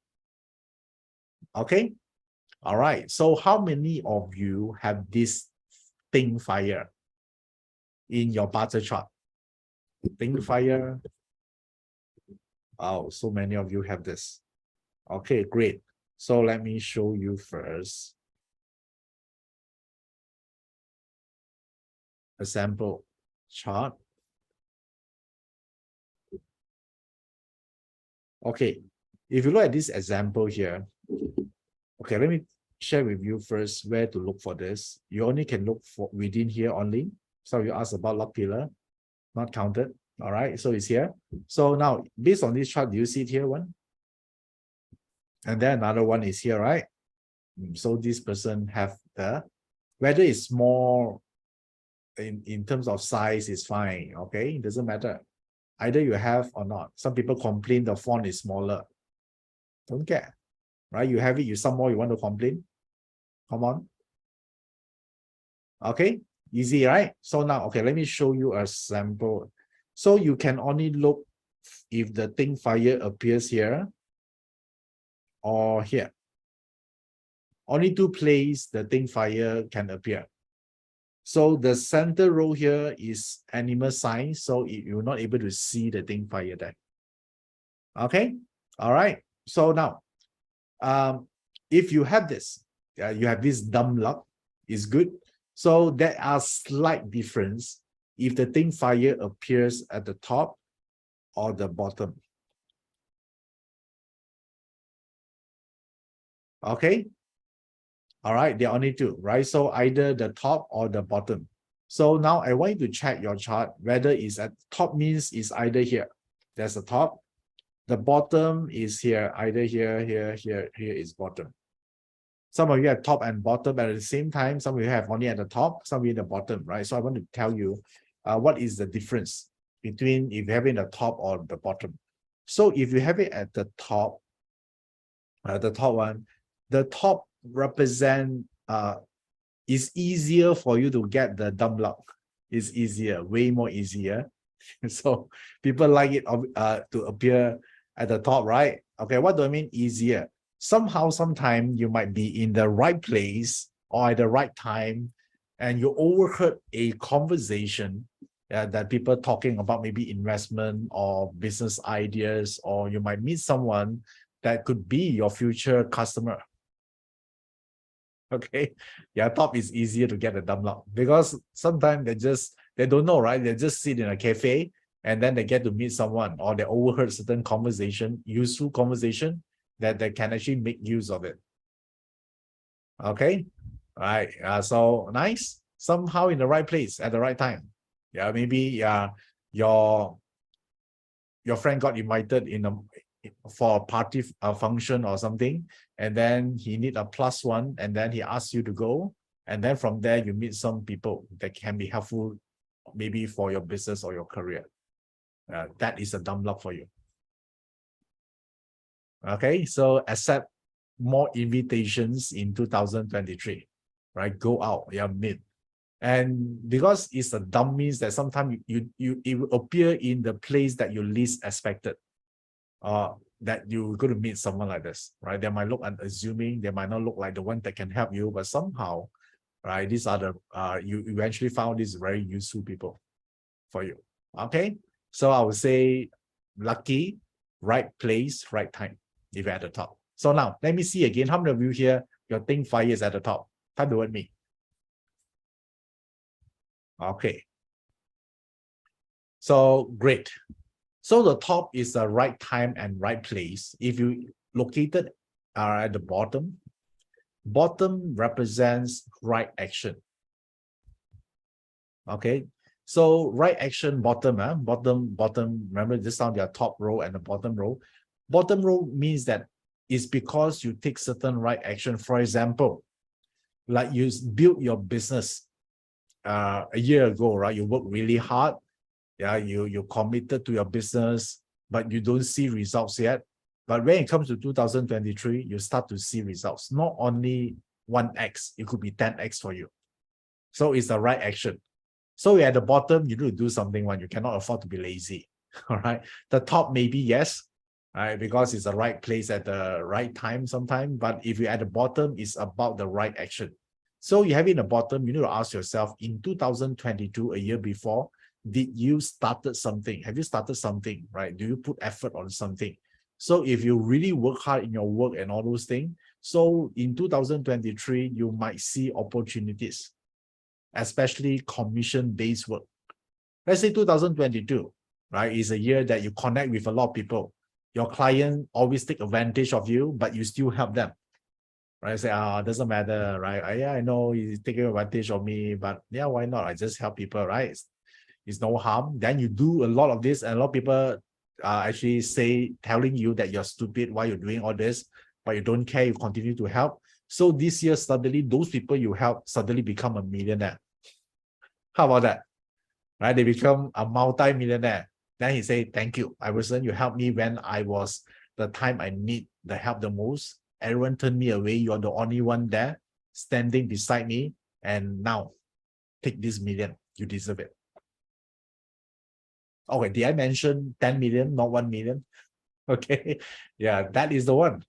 Okay. All right. So how many of you have this Ting Fire in your barter chart? Ting Fire. Oh, so many of you have this. Okay, great. So let me show you first a sample chart. Okay, if you look at this example here, okay, let me share with you first where to look for this. You only can look for within here only. So you ask about lock pillar, not counted. All right, so it's here. So now, based on this chart, do you see it here one? And then another one is here, right? So this person have the, whether it's small in terms of size is fine, okay? It doesn't matter. Either you have or not. Some people complain the font is smaller. Don't care, right? You have it, you some more, you want to complain? Come on. Okay, easy, right? So now, okay, let me show you a sample. So you can only look if the Ting Fire appears here or here. Only two places the Ting Fire can appear. So the center row here is animal sign, so you're not able to see the Ting Fire there. Okay, all right. So now, if you have this, you have this dumb luck, is good. So there are slight difference if the Ting Fire appears at the top or the bottom. Okay. All right, there are only two, right? So either the top or the bottom. So now I want you to check your chart, whether it's at top means is either here. There's the top. The bottom is here, either here, here is bottom. Some of you have top and bottom at the same time. Some of you have only at the top, some of you at the bottom, right? So I want to tell you what is the difference between if you have it in the top or the bottom. So if you have it at the top one, the top represent it's easier for you to get the dumb luck. It's easier, way more easier. So people like it to appear at the top, right? Okay, what do I mean easier? Somehow, sometime you might be in the right place or at the right time, and you overheard a conversation that people talking about maybe investment or business ideas, or you might meet someone that could be your future customer. Okay, yeah, top is easier to get a dumb luck because sometimes they don't know, right? They just sit in a cafe and then they get to meet someone, or they overheard certain conversation, useful conversation that they can actually make use of it. Okay, all right. So nice, somehow in the right place at the right time. Yeah, maybe your friend got invited for a party, a function or something, and then he need a +1, and then he asks you to go, and then from there you meet some people that can be helpful maybe for your business or your career. That is a dumb luck for you. Okay, so accept more invitations in 2023, right? Go out, meet. And because it's a dumb means that sometimes it will appear in the place that you least expected, that you're going to meet someone like this, right? They might look unassuming, they might not look like the one that can help you, but somehow, right, these are the you eventually found these very useful people for you. Okay, so I would say lucky, right place, right time, if you're at the top. So now let me see again, how many of you here your thing fire is at the top? Type the word me. Okay, so great. So the top is the right time and right place. If you located at the bottom, bottom represents right action. Okay, so right action bottom, bottom. Remember this on your top row and the bottom row. Bottom row means that it's because you take certain right action. For example, like you build your business a year ago, right? You work really hard. Yeah, you're committed to your business, but you don't see results yet. But when it comes to 2023, you start to see results. Not only 1x, it could be 10x for you. So it's the right action. So at the bottom, you need to do something when you cannot afford to be lazy. All right. The top, maybe yes, right, because it's the right place at the right time sometimes. But if you're at the bottom, it's about the right action. So you have it in the bottom, you need to ask yourself, in 2022, a year before, did you started something? Have you started something, right? Do you put effort on something? So if you really work hard in your work and all those things, so in 2023, you might see opportunities, especially commission-based work. Let's say 2022, right, is a year that you connect with a lot of people. Your client always take advantage of you, but you still help them. Right? Say, doesn't matter, right? Yeah, I know he's taking advantage of me, but yeah, why not? I just help people, right? It's no harm. Then you do a lot of this, and a lot of people actually telling you that you're stupid, why you're doing all this, but you don't care, you continue to help. So this year, suddenly, those people you help suddenly become a millionaire. How about that? Right? They become a multi-millionaire. Then he say, thank you, Iverson, you helped me when I was the time I need the help the most. Everyone turned me away. You're the only one there standing beside me. And now take this million. You deserve it. Okay, did I mention 10 million, not 1 million? Okay, yeah, that is the one.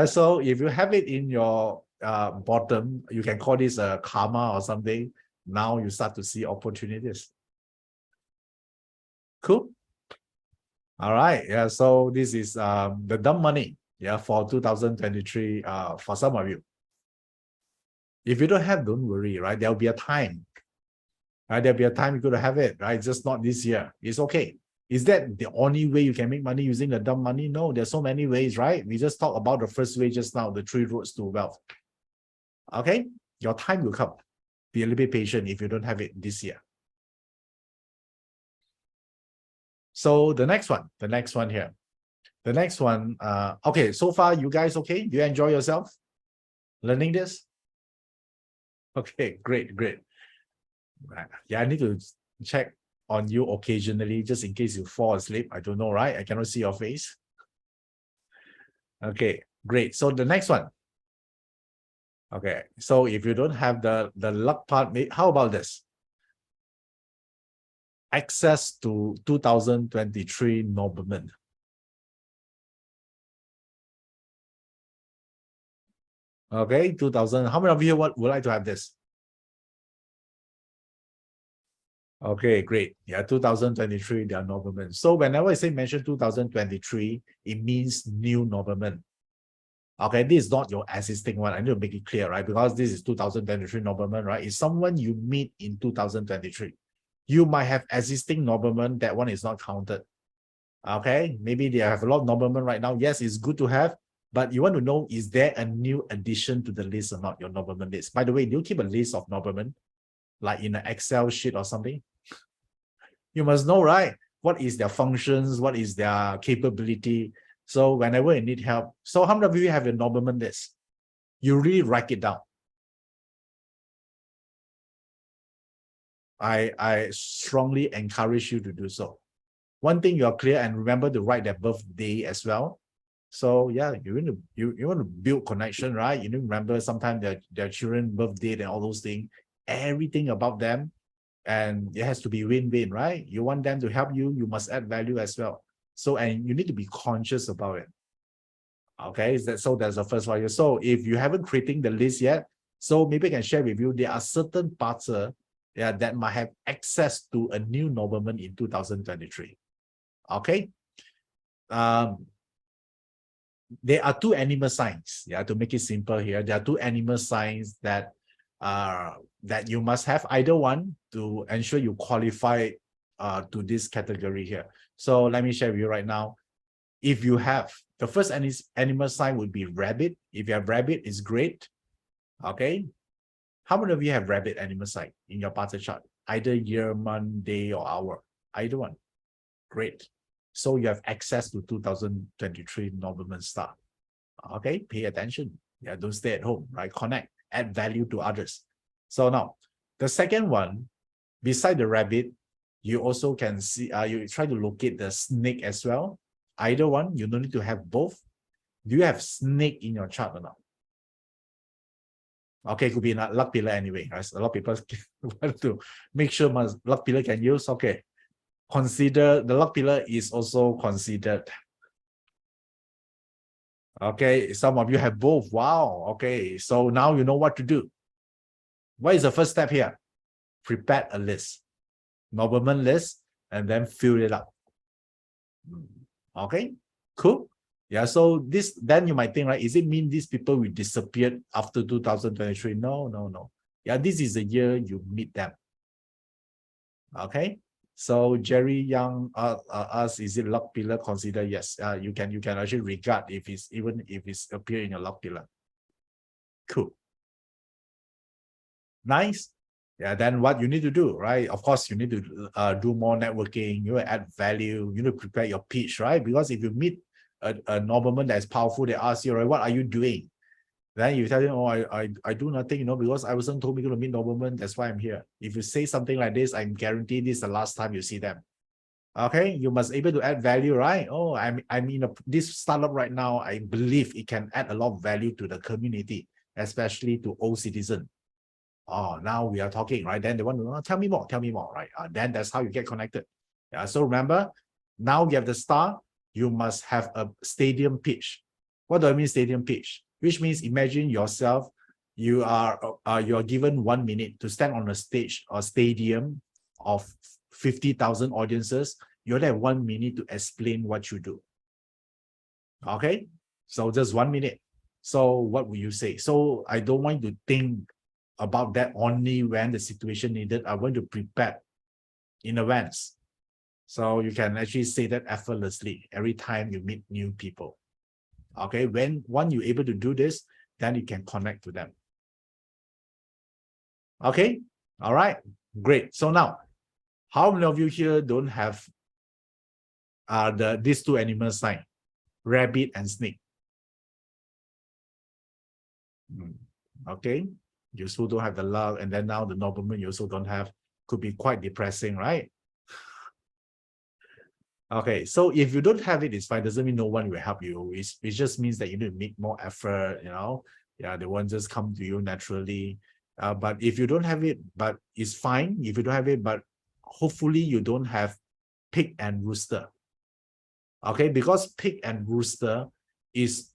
So if you have it in your bottom, you can call this a karma or something. Now you start to see opportunities. Cool. All right. Yeah. So this is the dumb money. Yeah, for 2023. For some of you. If you don't have, don't worry. Right, there'll be a time. Right, there'll be a time you're going to have it. Right, just not this year. It's okay. Is that the only way you can make money using the dumb money? No, there's so many ways. Right, we just talked about the first way just now, the 3 roads to wealth. Okay, your time will come. Be a little bit patient if you don't have it this year. So the next one here. The next one, okay, so far you guys okay? Do you enjoy yourself learning this? Okay, great. Yeah, I need to check on you occasionally just in case you fall asleep. I don't know, right? I cannot see your face. Okay, great. So the next one. Okay, so if you don't have the luck part, how about this? Access to 2023 Nobleman. Okay, 2000. How many of you would like to have this? Okay, great. Yeah, 2023, they are Noblemen. So whenever I say mention 2023, it means new Nobleman. Okay, this is not your existing one. I need to make it clear, right? Because this is 2023 Nobleman, right? It's someone you meet in 2023. You might have existing Nobleman, that one is not counted. Okay, maybe they have a lot of Noblemen right now. Yes, it's good to have, but you want to know, is there a new addition to the list or not, your Nobleman list? By the way, do you keep a list of Noblemen, like in an Excel sheet or something? You must know, right? What is their functions? What is their capability? So whenever you need help, so how many of you have a Nobleman list? You really write it down. I strongly encourage you to do so. One thing you're clear, and remember to write their birthday as well. So yeah, you want to build connection, right? You need to remember sometimes their children birthday and all those things, everything about them, and it has to be win-win, right? You want them to help you, you must add value as well. So, and you need to be conscious about it. Okay, so that's the first one. So if you haven't creating the list yet, so maybe I can share with you, there are certain parts that might have access to a new nobleman in 2023. Okay. There are two animal signs. Yeah, to make it simple here, there are two animal signs that you must have either one to ensure you qualify to this category here. So let me share with you right now. If you have the first animal sign would be rabbit. If you have rabbit, it's great. Okay. How many of you have rabbit animal sign in your party chart? Either year, month, day, or hour. Either one. Great. So you have access to 2023 Nobleman star. Okay, pay attention. Yeah, don't stay at home, right? Connect, add value to others. So now, the second one, beside the rabbit, you also can see, you try to locate the snake as well. Either one, you don't need to have both. Do you have snake in your chart or not? Okay, could be a luck pillar anyway. Right? A lot of people want to make sure luck pillar can use. Okay, consider the luck pillar is also considered. Okay, some of you have both. Wow. Okay, so now you know what to do. What is the first step here? Prepare a list, nobleman list, and then fill it up. Okay, cool. Yeah, so this, then you might think, right, is it mean these people will disappear after 2023? No, no, no. Yeah, this is the year you meet them. Okay, so Jerry Young asks, is it luck pillar? Consider yes. You can actually regard if it's even if it's appear in your luck pillar. Cool. Nice. Yeah, then what you need to do, right? Of course, you need to do more networking. You add value. You need to prepare your pitch, right? Because if you meet a nobleman that is powerful, they ask you, right, what are you doing? Then you tell them, oh, I do nothing, because Iverson told me to meet nobleman. That's why I'm here. If you say something like this, I'm guaranteed this is the last time you see them. Okay, you must able to add value, right? Oh, I'm in this startup right now. I believe it can add a lot of value to the community, especially to old citizens. Oh, now we are talking, right? Then they want to tell me more, right? Then that's how you get connected. Yeah. So remember, now you have the star. You must have a stadium pitch. What do I mean stadium pitch? Which means imagine yourself, you are given 1 minute to stand on a stage or stadium of 50,000 audiences. You only have 1 minute to explain what you do. Okay, so just 1 minute. So what will you say? So I don't want you to think about that only when the situation needed. I want to prepare in advance. So you can actually say that effortlessly every time you meet new people. Okay, once you're able to do this, then you can connect to them. Okay, all right, great. So now, how many of you here don't have these two animal sign, rabbit and snake? Okay, you still don't have the luck, and then now the nobleman you also don't have. Could be quite depressing, right? Okay, so if you don't have it, it's fine. Doesn't mean no one will help you. It just means that you need to make more effort, Yeah, they won't just come to you naturally. But if you don't have it, but it's fine if you don't have it, but hopefully you don't have pig and rooster. Okay, because pig and rooster is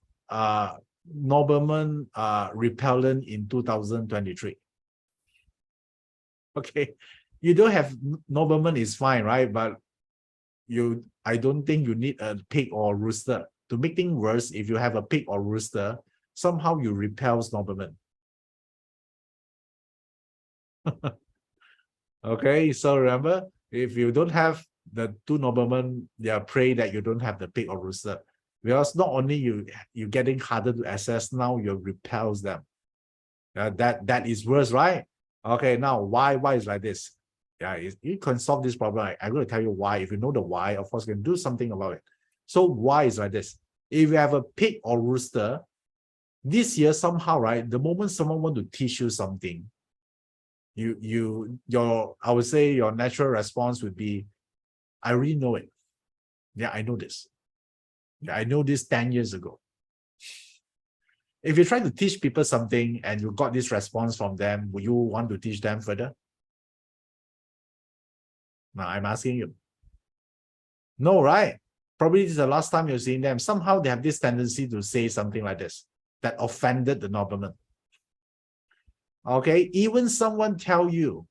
nobleman repellent in 2023. Okay, you don't have nobleman is fine, right? But I don't think you need a pig or rooster. To make things worse, if you have a pig or rooster, somehow you repels nobleman. Okay, so remember, if you don't have the two noblemen, they are pray that you don't have the pig or rooster. Because not only you getting harder to access, now you repels them. That is worse, right? Okay, now why is like this? Yeah, you can solve this problem. I'm going to tell you why. If you know the why, of course, you can do something about it. So why is like this? If you have a pig or rooster, this year somehow, right? The moment someone want to teach you something, I would say your natural response would be, I already know it. Yeah, I know this. I know this 10 years ago. If you try to teach people something and you got this response from them, will you want to teach them further? Now I'm asking you. No, right? Probably this is the last time you're seeing them. Somehow they have this tendency to say something like this that offended the nobleman. Okay, even someone tell you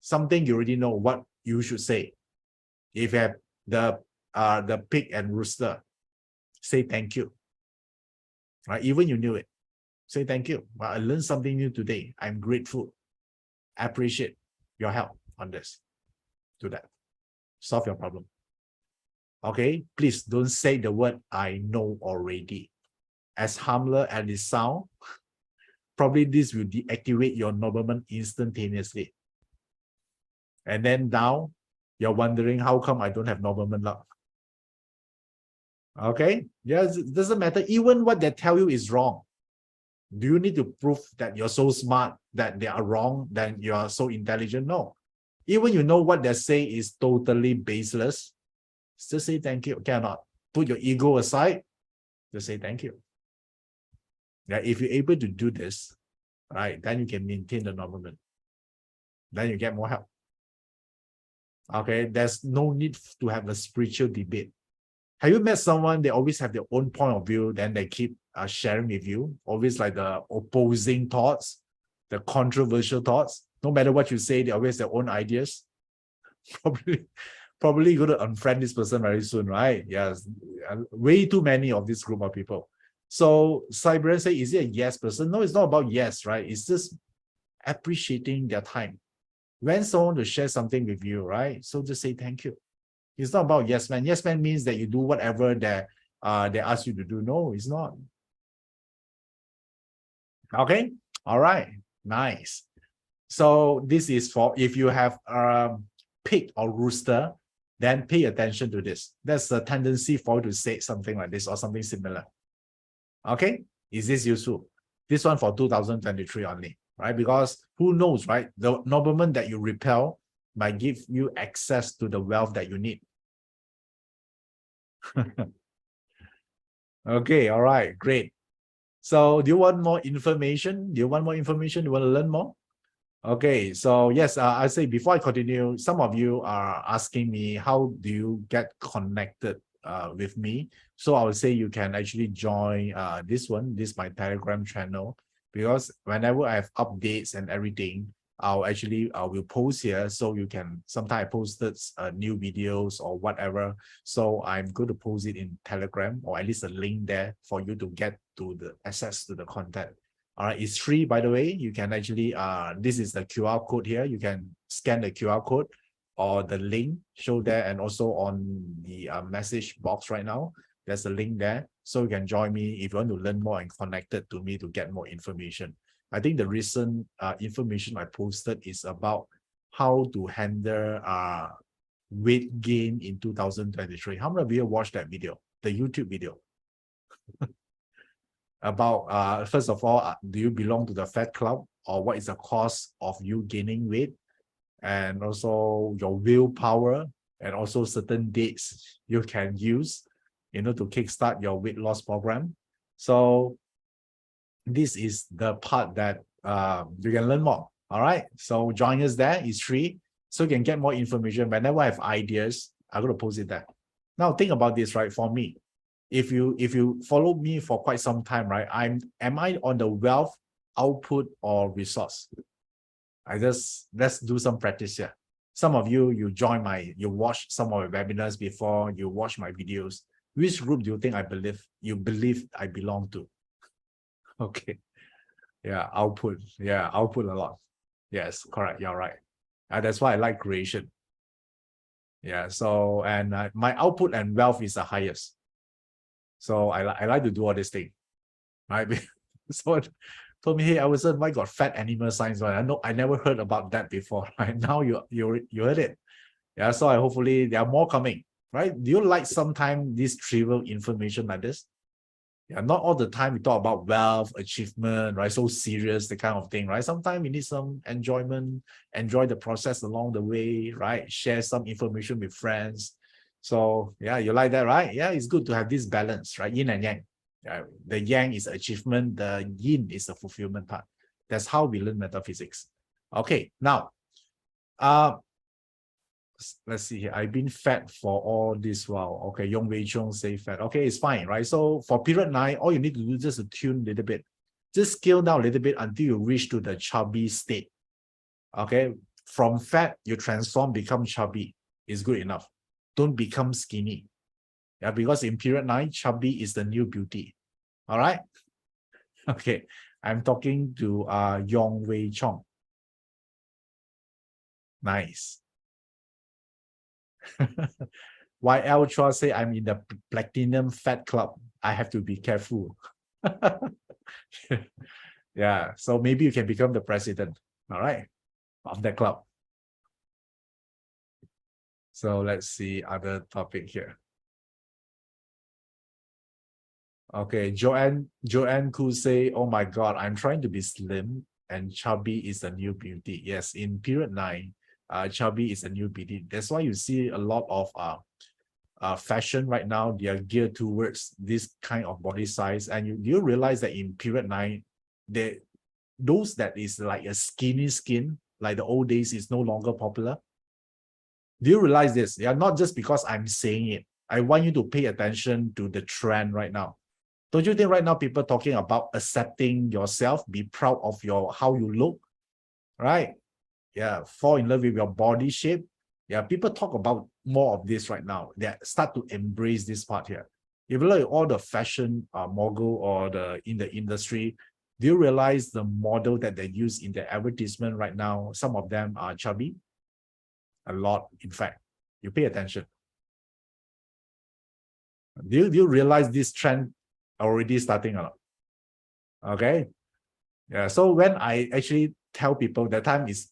something you already know what you should say. If you have the pig and rooster, say thank you. Right? Even you knew it. Say thank you. Well, I learned something new today. I'm grateful. I appreciate your help on this. Do that. Solve your problem. Okay, please don't say the word I know already. As harmless as it sounds, probably this will deactivate your nobleman instantaneously. And then now you're wondering how come I don't have nobleman luck. Okay, yes, it doesn't matter. Even what they tell you is wrong. Do you need to prove that you're so smart that they are wrong, that you are so intelligent? No. Even you know what they say is totally baseless, still say thank you. Cannot put your ego aside, just say thank you. Yeah, if you're able to do this, right, then you can maintain the nobleman. Then you get more help. Okay, there's no need to have a spiritual debate. Have you met someone, they always have their own point of view, then they keep sharing with you, always like the opposing thoughts, the controversial thoughts. No matter what you say, they always have their own ideas. Probably going to unfriend this person very soon, right? Yes, way too many of this group of people. So Cyber say, is it a yes person? No, it's not about yes, right? It's just appreciating their time. When someone will share something with you, right? So just say thank you. It's not about yes man. Yes man means that you do whatever they ask you to do. No, it's not. Okay, all right, nice. So this is for if you have pig or rooster, then pay attention to this. That's a tendency for you to say something like this or something similar. Okay, is this useful? This one for 2023 only, right? Because who knows, right? The nobleman that you repel might give you access to the wealth that you need. Okay, all right, great. So do you want more information? Do you want more information? Do you want to learn more? Okay, so yes, I say before I continue, some of you are asking me, how do you get connected with me? So I would say you can actually join this one, this my Telegram channel, because whenever I have updates and everything, I'll actually will post here, so you can sometimes I posted new videos or whatever. So I'm going to post it in Telegram, or at least a link there for you to get to the access to the content. All right, it's free, by the way. You can actually this is the QR code here. You can scan the QR code or the link show there, and also on the message box right now, there's a link there, so you can join me if you want to learn more and connected to me to get more information. I think the recent information I posted is about how to handle weight gain in 2023. How many of you watched that video, the YouTube video? About first of all, do you belong to the fat club, or what is the cause of you gaining weight, and also your willpower, and also certain dates you can use, you know, to kickstart your weight loss program. So this is the part that you can learn more. All right, so join us there. It's free, so you can get more information. Whenever I have ideas, I'm going to post it there. Now think about this, right? For me, if you follow me for quite some time, right, am I on the wealth, output, or resource? Let's do some practice here. Some of you you watch some of my webinars before, you watch my videos. Which group do you think I believe I belong to? Okay, yeah, output a lot. Yes, correct, you're right. That's why I like creation. Yeah, so and my output and wealth is the highest. So I like to do all this thing, right? So told me, hey, Iverson, why got fat animal signs? Right? I never heard about that before. Right now, you heard it. Yeah, so hopefully there are more coming. Right? Do you like sometimes this trivial information like this? Yeah, not all the time we talk about wealth, achievement, right? So serious, the kind of thing, right? Sometimes we need some enjoyment, enjoy the process along the way, right? Share some information with friends. So yeah, you like that, right? Yeah, it's good to have this balance, right? Yin and yang. The yang is achievement, the yin is the fulfillment part. That's how we learn metaphysics. Okay, now, let's see here. I've been fat for all this while. Okay, Yong Wei Chung say fat. Okay, it's fine, right? So for period 9, all you need to do is just to tune a little bit. Just scale down a little bit until you reach to the chubby state. Okay, from fat, you transform, become chubby. It's good enough. Don't become skinny. Yeah, because in period 9, chubby is the new beauty. All right? Okay, I'm talking to Yong Wei Chong. Nice. YL Chua say I'm in the platinum fat club. I have to be careful. Yeah, so maybe you can become the president, all right, of that club. So let's see other topic here. Okay, Joanne Koo say, oh my God, I'm trying to be slim and chubby is the new beauty. Yes, in period 9, chubby is a new beauty. That's why you see a lot of fashion right now, they are geared towards this kind of body size. And you realize that in period 9, those that is like a skinny skin, like the old days, is no longer popular. Do you realize this? Yeah, not just because I'm saying it. I want you to pay attention to the trend right now. Don't you think right now people talking about accepting yourself, be proud of how you look, right? Yeah, fall in love with your body shape. Yeah, people talk about more of this right now. They start to embrace this part here. If you look at all the fashion mogul or in the industry, do you realize the model that they use in the advertisement right now? Some of them are chubby. A lot, in fact. You pay attention. Do you realize this trend already starting or not? Okay. Yeah. So when I actually tell people that time is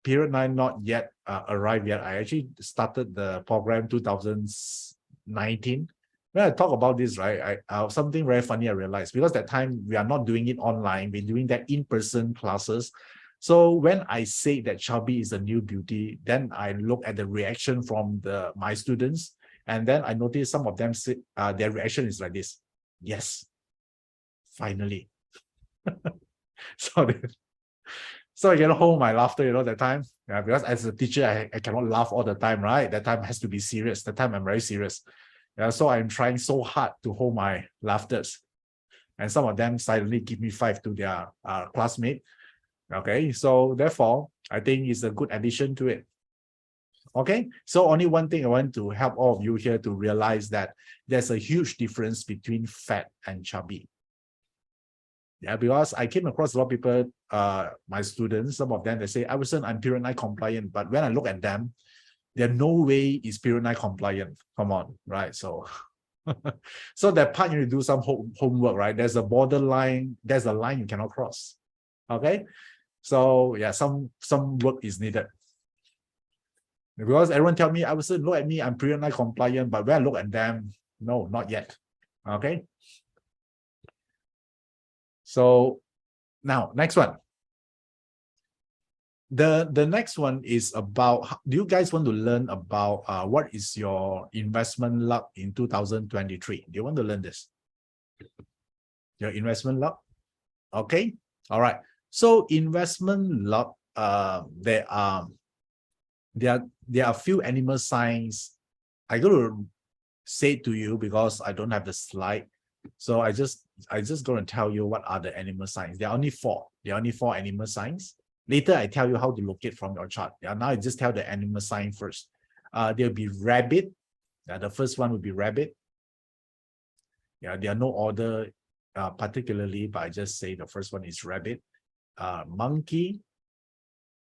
period 9 not yet arrived yet, I actually started the program 2019. When I talk about this, right, something very funny I realized, because that time we are not doing it online, we're doing that in-person classes. So when I say that chubby is a new beauty, then I look at the reaction from my students, and then I notice some of them say, their reaction is like this: yes, finally. So so I can hold my laughter, that time. Yeah, because as a teacher, I cannot laugh all the time, right? That time has to be serious. That time I'm very serious. Yeah, so I'm trying so hard to hold my laughters. And some of them silently give me 5 to their classmate. Okay, so therefore, I think it's a good addition to it. Okay, so only one thing I want to help all of you here to realize that there's a huge difference between fat and chubby. Yeah, because I came across a lot of people, my students, some of them, they say, Iverson, I'm period 9 compliant. But when I look at them, there's no way is period 9 compliant. Come on, right? So, so that part you need to do some homework, right? There's a borderline, there's a line you cannot cross. Okay, so yeah, some work is needed. Because everyone tell me, Iverson, look at me, I'm period 9 compliant. But when I look at them, no, not yet. Okay. So now, next one. The next one is about, do you guys want to learn about what is your investment luck in 2023? Do you want to learn this? Your investment luck? Okay. All right. So investment luck, there are a few animal signs. I got to say to you because I don't have the slide. So I just going to tell you what are the animal signs. There are only 4. There are only 4 animal signs. Later, I tell you how to locate from your chart. Yeah, now I just tell the animal sign first. There'll be rabbit. The first one will be rabbit. Yeah, there are no order particularly, but I just say the first one is rabbit. Monkey,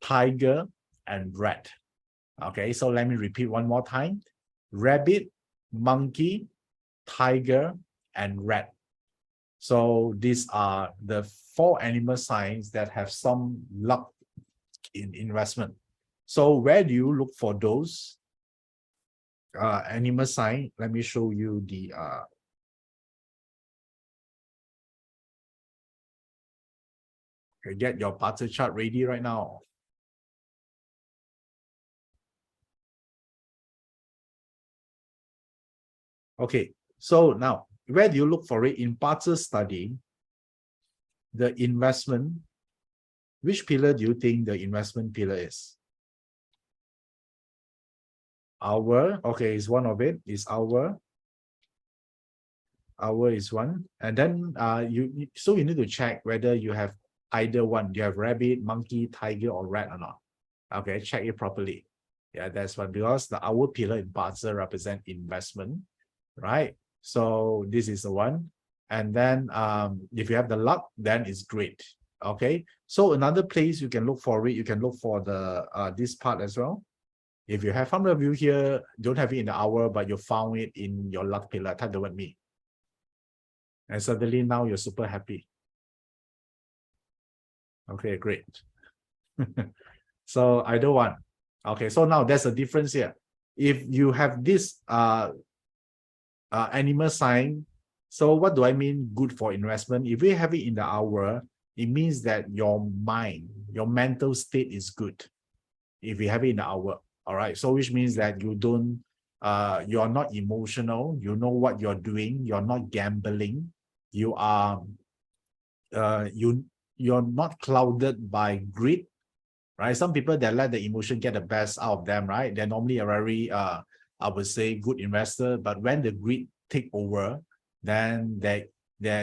tiger, and rat. Okay, so let me repeat one more time. Rabbit, monkey, tiger, and rat. So these are the 4 animal signs that have some luck in investment. So where do you look for those animal sign? Let me show you the get your butter chart ready right now. Okay, so now where do you look for it? In Barter study, the investment, which pillar do you think the investment pillar is? Hour, okay, is one of it, is hour. Hour is one. And then so you need to check whether you have either one. You have rabbit, monkey, tiger, or rat or not. Okay, check it properly. Yeah, that's one, because the hour pillar in Barter represent investment, right? So this is the one. And then if you have the luck, then it's great. Okay, so another place you can look for it, you can look for the this part as well. If you have, some of you here don't have it in the hour, but you found it in your luck pillar, type the word me. And suddenly now you're super happy. Okay, great. So either one. Okay, so now there's a difference here. If you have this animal sign, so what do I mean good for investment? If we have it in the hour, it means that your mind, your mental state is good. If you have it in the hour, all right. So which means that you don't, you're not emotional. You know what you're doing. You're not gambling. You are, you're not clouded by greed, right? Some people that let the emotion get the best out of them, right? They're normally a very, I would say, good investor. But when the greed take over, then they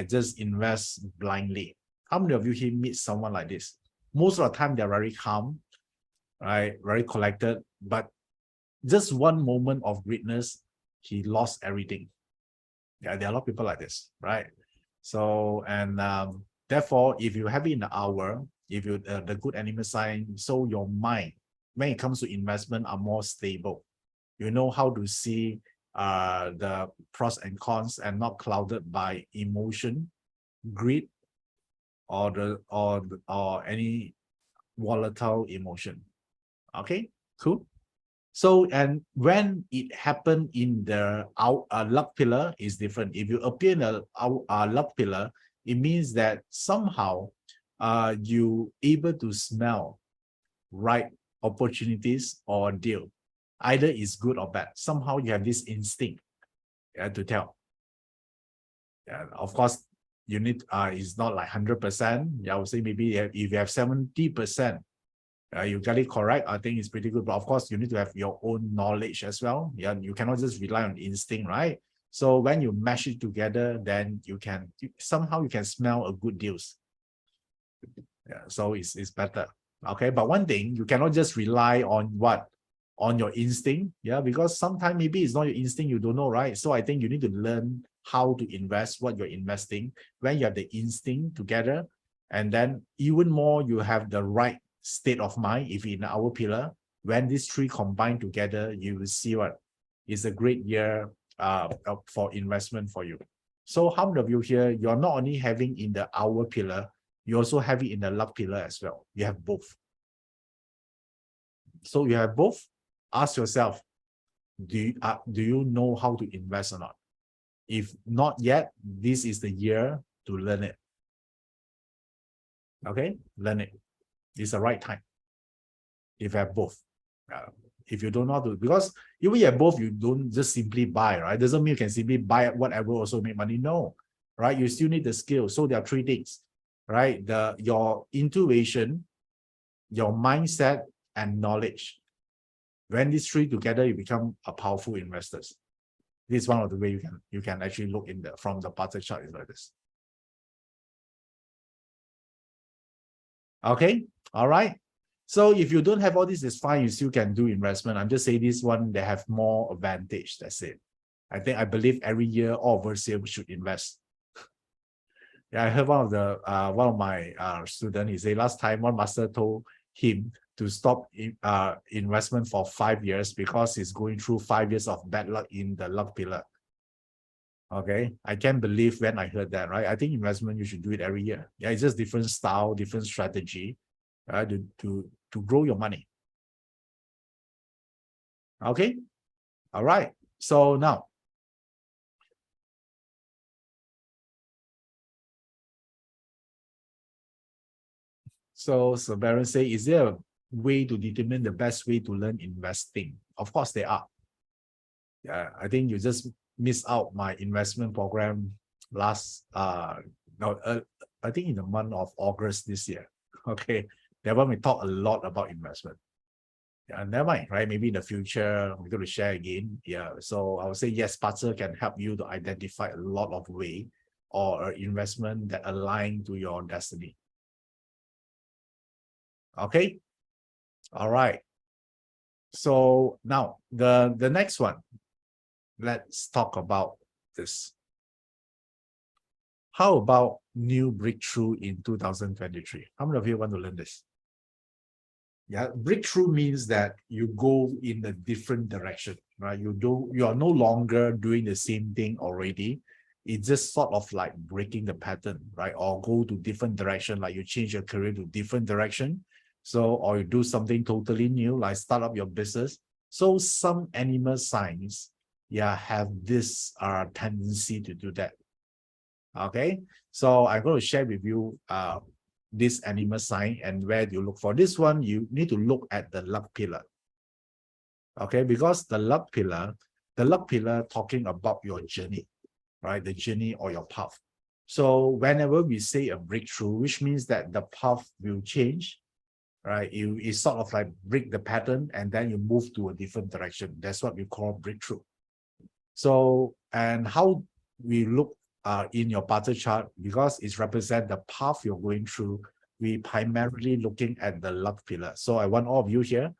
just invest blindly. How many of you here meet someone like this? Most of the time, they're very calm, right? Very collected. But just one moment of greediness, he lost everything. Yeah, there are a lot of people like this, right? So, and therefore, if you have it in the hour, if you the good animal sign, so your mind, when it comes to investment, are more stable. You know how to see the pros and cons and not clouded by emotion, greed, or any volatile emotion. Okay, cool. So, and when it happened in the luck pillar is different. If you appear in a luck pillar, it means that somehow you able to smell right opportunities or deal. Either it's good or bad. Somehow you have this instinct to tell. Of course, you need, it's not like 100%. I would say maybe if you have 70%, you got it correct, I think it's pretty good. But of course, you need to have your own knowledge as well. Yeah, you cannot just rely on instinct, right? So when you mash it together, then you can somehow you can smell a good deals. Yeah, so it's better. Okay, but one thing, you cannot just rely on what? On your instinct. Yeah, because sometimes maybe it's not your instinct, you don't know, right? So I think you need to learn how to invest, what you're investing, when you have the instinct together, and then even more, you have the right state of mind. If in our pillar, when these three combine together, you will see what is a great year for investment for you. So how many of you here, you're not only having in the hour pillar, you also have it in the luck pillar as well. You have both. So you have both. Ask yourself, do you know how to invest or not? If not yet, this is the year to learn it. Okay, learn it. It's the right time. If you have both. If you don't know how to, because if you have both, you don't just simply buy, right? Doesn't mean you can simply buy whatever also make money. No, right? You still need the skill. So there are three things, right? Your intuition, your mindset, and knowledge. When these three together, you become a powerful investors. This is one of the way you can actually look in the from the Barter chart is like this. Okay, all right. So if you don't have all this, it's fine. You still can do investment. I'm just saying this one, they have more advantage. That's it. I believe every year all of us here should invest. Yeah, I heard one of my student, he said last time one master told him to stop investment for 5 years because he's going through 5 years of bad luck in the luck pillar. Okay, I can't believe when I heard that, right? I think investment, you should do it every year. Yeah, it's just different style, different strategy, right? To grow your money. Okay, all right. So now, so Baron say, is there a way to determine the best way to learn investing? Of course, there are. Yeah, I think you just missed out my investment program last no I think in the month of August this year. Okay, that one we talk a lot about investment. Yeah, never mind, right? Maybe in the future we're going to share again. Yeah, so I would say yes, BaZi can help you to identify a lot of way or an investment that align to your destiny. Okay, all right. So now the next one, let's talk about this. How about new breakthrough in 2023? How many of you want to learn this? Yeah, breakthrough means that you go in a different direction, right? You are no longer doing the same thing already. It's just sort of like breaking the pattern, right? Or go to different direction, like you change your career to different direction. So, or you do something totally new, like start up your business. So some animal signs, yeah, have this tendency to do that. Okay, so I'm going to share with you this animal sign, and where do you look for this one? You need to look at the luck pillar. Okay, because the luck pillar talking about your journey, right? The journey or your path. So whenever we say a breakthrough, which means that the path will change, right? It's sort of like break the pattern and then you move to a different direction. That's what we call breakthrough. So, and how we look in your BaZi chart, because it represents the path you're going through, we primarily looking at the luck pillar. So I want all of you here,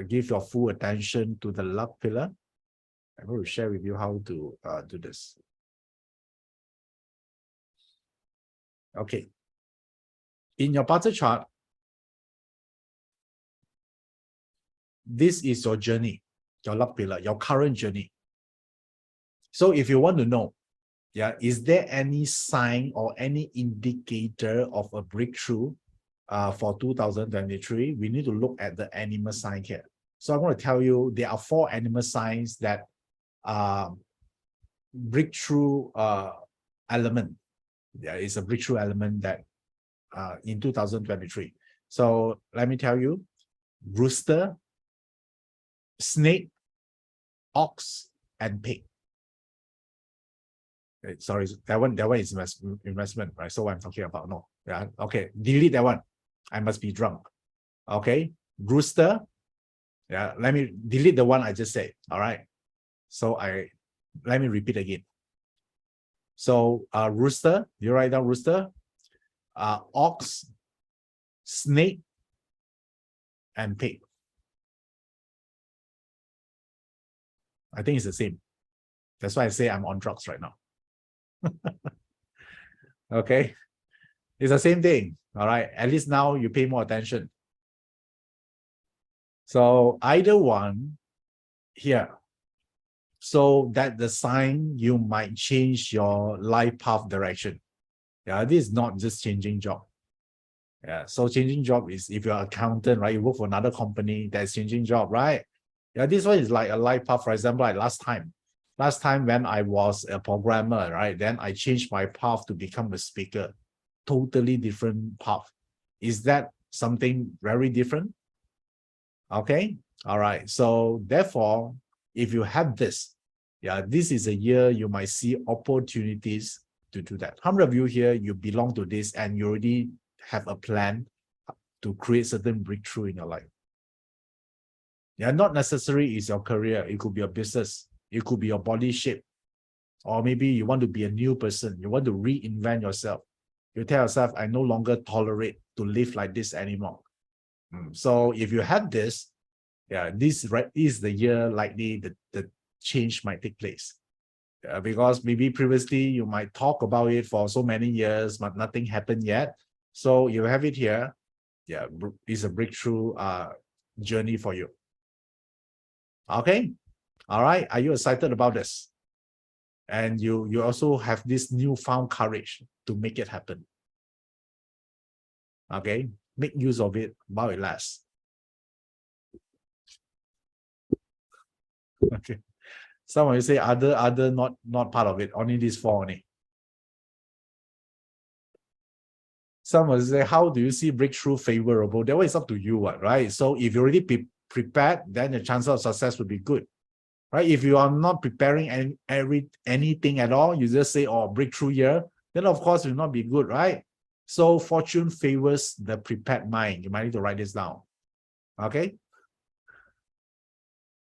give your full attention to the luck pillar. I'm going to share with you how to do this. Okay. In your BaZi chart, this is your journey, your luck pillar, your current journey. So if you want to know, yeah, is there any sign or any indicator of a breakthrough for 2023? We need to look at the animal sign here. So I'm going to tell you there are 4 animal signs that breakthrough element. Yeah, it's a breakthrough element that in 2023. So let me tell you, rooster, snake, ox, and pig. Sorry, that one is investment, right? So what I'm talking about, no. Yeah, okay, delete that one. I must be drunk. Okay, rooster. Yeah, let me delete the one I just said. All right. So let me repeat again. So rooster, you write down rooster, ox, snake, and pig. I think it's the same. That's why I say I'm on drugs right now. Okay, it's the same thing. All right, at least now you pay more attention. So either one here, so that the sign you might change your life path direction. Yeah, this is not just changing job. Yeah, so changing job is if you're an accountant, right? You work for another company that's changing job, right? Yeah, this one is like a life path. For example, like last time when I was a programmer, right? Then I changed my path to become a speaker. Totally different path. Is that something very different? Okay, all right. So therefore, if you have this, yeah, this is a year you might see opportunities to do that. How many of you here, you belong to this and you already have a plan to create certain breakthrough in your life? Yeah, not necessarily is your career. It could be a business. It could be your body shape. Or maybe you want to be a new person. You want to reinvent yourself. You tell yourself, I no longer tolerate to live like this anymore. So if you have this, yeah, this is the year likely the change might take place. Because maybe previously you might talk about it for so many years, but nothing happened yet. So you have it here. Yeah, it's a breakthrough journey for you. Okay, all right. Are you excited about this? And you also have this newfound courage to make it happen. Okay, make use of it while it lasts. Okay. Some of you say other not part of it, only these 4 only. Some of you say, how do you see breakthrough favorable? That way it's up to you, right? So if you already prepared, then the chance of success will be good. right? If you are not preparing anything at all, you just say, oh, breakthrough year, then of course it will not be good, right? So fortune favors the prepared mind. You might need to write this down. Okay.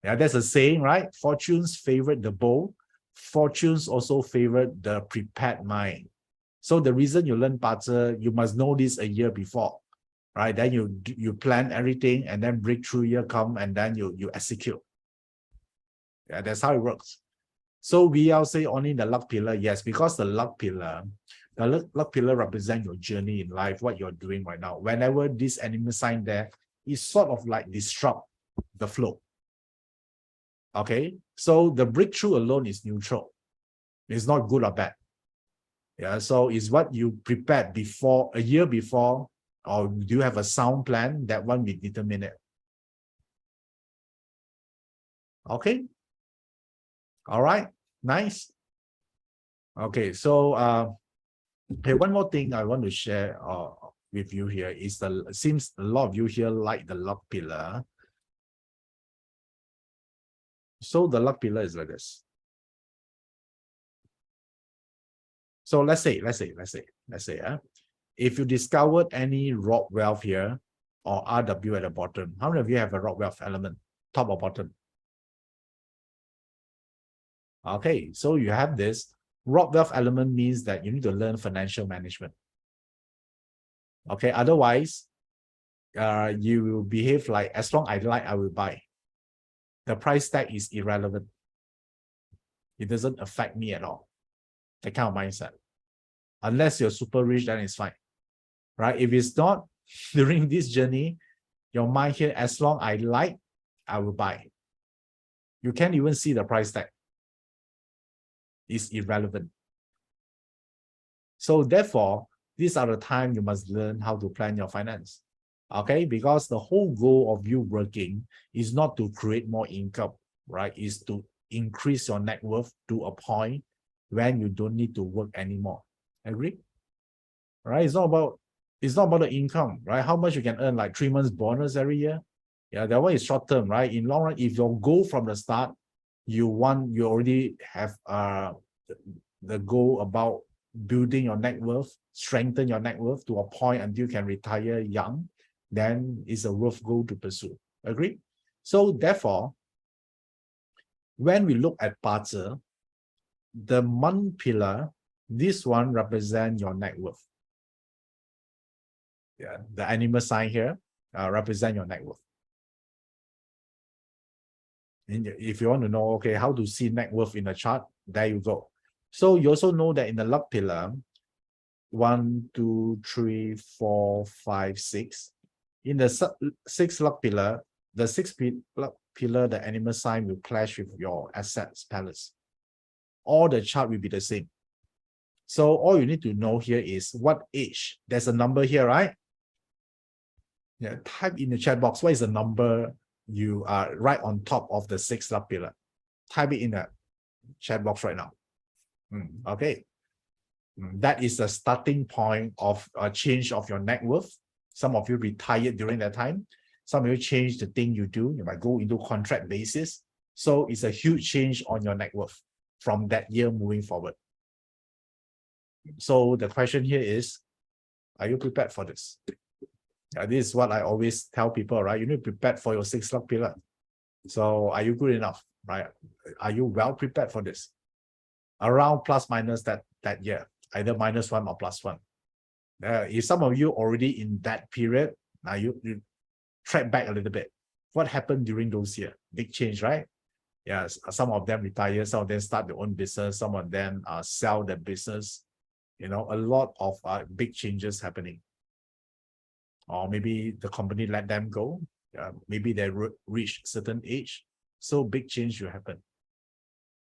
Yeah, that's a saying, right? Fortunes favored the bold. Fortunes also favored the prepared mind. So the reason you learn BaZi, you must know this a year before, right? Then you plan everything, and then breakthrough year come, and then you execute. Yeah, that's how it works. So we all say only the luck pillar, yes, because the luck pillar represents your journey in life, what you're doing right now. Whenever this animal sign there, it sort of like disrupt the flow. Okay, so the breakthrough alone is neutral. It's not good or bad. Yeah, so it's what you prepared before, a year before, or do you have a sound plan? That one will determine it. Okay. All right. Nice. Okay, so hey, one more thing I want to share with you here is seems a lot of you here like the luck pillar. So the luck pillar is like this. So let's say, if you discovered any rock wealth here or RW at the bottom, how many of you have a rock wealth element, top or bottom? Okay, so you have this. Rock wealth element means that you need to learn financial management. Okay, otherwise, you will behave like, as long as I like, I will buy. The price tag is irrelevant. It doesn't affect me at all. That kind of mindset. Unless you're super rich, then it's fine. Right? If it's not, during this journey, your mind here, as long as I like, I will buy. You can't even see the price tag. It's irrelevant. So therefore, these are the time you must learn how to plan your finance. Okay, because the whole goal of you working is not to create more income, right? Is to increase your net worth to a point when you don't need to work anymore. Agree? Right? It's not about the income, right? How much you can earn, like 3 months bonus every year. Yeah, that one is short term, right? In long run, if your goal from the start, you already have the goal about building your net worth, strengthen your net worth to a point until you can retire young, then it's a worth goal to pursue. Agree? So therefore, when we look at BaZi, the month pillar, this one represents your net worth. Yeah, the animal sign here represent your net worth. And if you want to know, okay, how to see net worth in a chart, there you go. So you also know that in the luck pillar, 1, 2, 3, 4, 5, 6. In the 6th luck pillar, the 6th luck pillar, the animal sign will clash with your assets palace. All the chart will be the same. So all you need to know here is what age. There's a number here, right? Yeah, type in the chat box, what is the number you are right on top of the 6th luck pillar? Type it in the chat box right now. Okay. That is the starting point of a change of your net worth. Some of you retired during that time. Some of you change the thing you do. You might go into contract basis. So it's a huge change on your net worth from that year moving forward. So the question here is, are you prepared for this? This is what I always tell people, right? You need to be prepared for your 6th luck pillar. So are you good enough, right? Are you well prepared for this? Around plus minus that year, either -1 or +1. If some of you already in that period, now you track back a little bit. What happened during those years? Big change, right? Yes, some of them retire, some of them start their own business, some of them sell their business. You know, a lot of big changes happening. Or maybe the company let them go. Maybe they reach certain age. So big change will happen.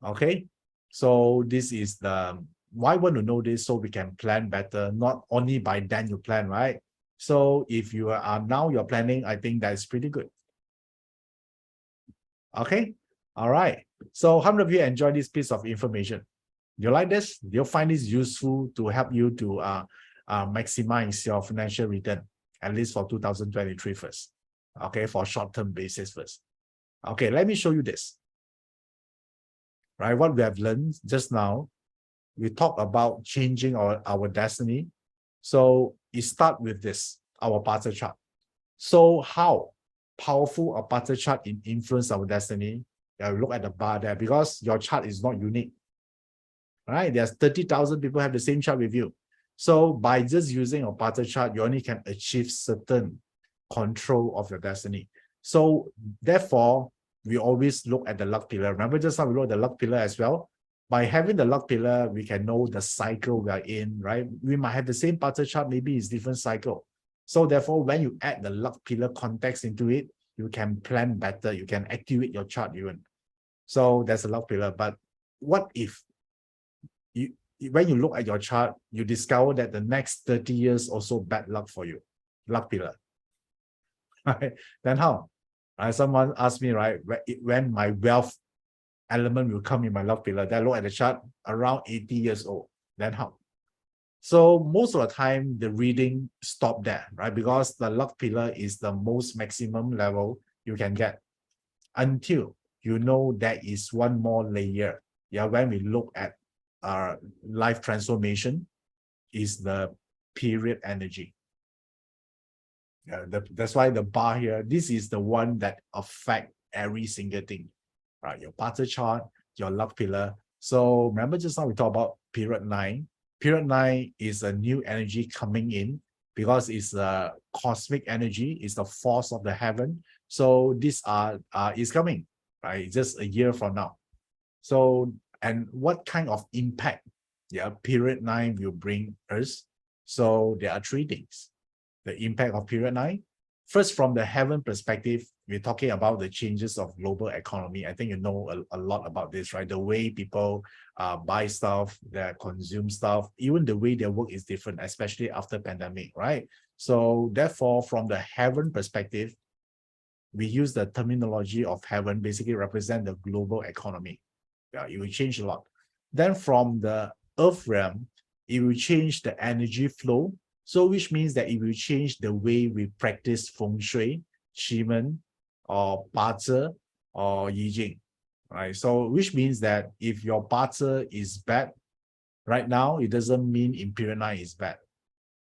Okay, so this is why I want to know this, so we can plan better. Not only by then you plan, right? So if you are now you're planning, I think that's pretty good. Okay, all right. So how many of you enjoy this piece of information? You like this? Do you find this useful to help you to maximize your financial return, at least for 2023 first? Okay, for short-term basis first. Okay, let me show you this. right? What we have learned just now, we talk about changing our destiny. So it starts with this, our Bata chart. So how powerful a Bata chart in influence our destiny? Yeah, look at the bar there because your chart is not unique, right? There's 30,000 people have the same chart with you. So by just using a Bata chart, you only can achieve certain control of your destiny. So therefore, we always look at the luck pillar. Remember just how we look at the luck pillar as well? By having the luck pillar, we can know the cycle we are in, right? We might have the same Bata chart, maybe it's different cycle. So therefore, when you add the luck pillar context into it, you can plan better. You can activate your chart even. So that's a luck pillar. But what if you, when you look at your chart, you discover that the next 30 years also bad luck for you, luck pillar, right? Then how? Someone asked me, right, when my wealth element will come in my luck pillar, then I look at the chart around 80 years old, then how? So most of the time, the reading stop there, right? Because the luck pillar is the most maximum level you can get until you know there is one more layer. Yeah, when we look at life transformation, is the period energy. That's why the bar here, this is the one that affect every single thing, right? Your Bata chart, your luck pillar. So remember just now we talked about period 9. Period 9 is a new energy coming in because it's a cosmic energy, it's the force of the heaven. So this is coming, right? Just a year from now. So, and what kind of impact, yeah, period 9 will bring us? So there are three things. The impact of period 9. First, from the heaven perspective, we're talking about the changes of global economy. I think you know a lot about this, right? The way people buy stuff, they consume stuff, even the way their work is different, especially after pandemic, right? So therefore, from the heaven perspective, we use the terminology of heaven, basically represent the global economy. Yeah, it will change a lot. Then from the earth realm, it will change the energy flow. So which means that it will change the way we practice feng shui, shimen, or bazi, or yijing, right? So which means that if your bazi is bad right now, it doesn't mean imperial 9 is bad,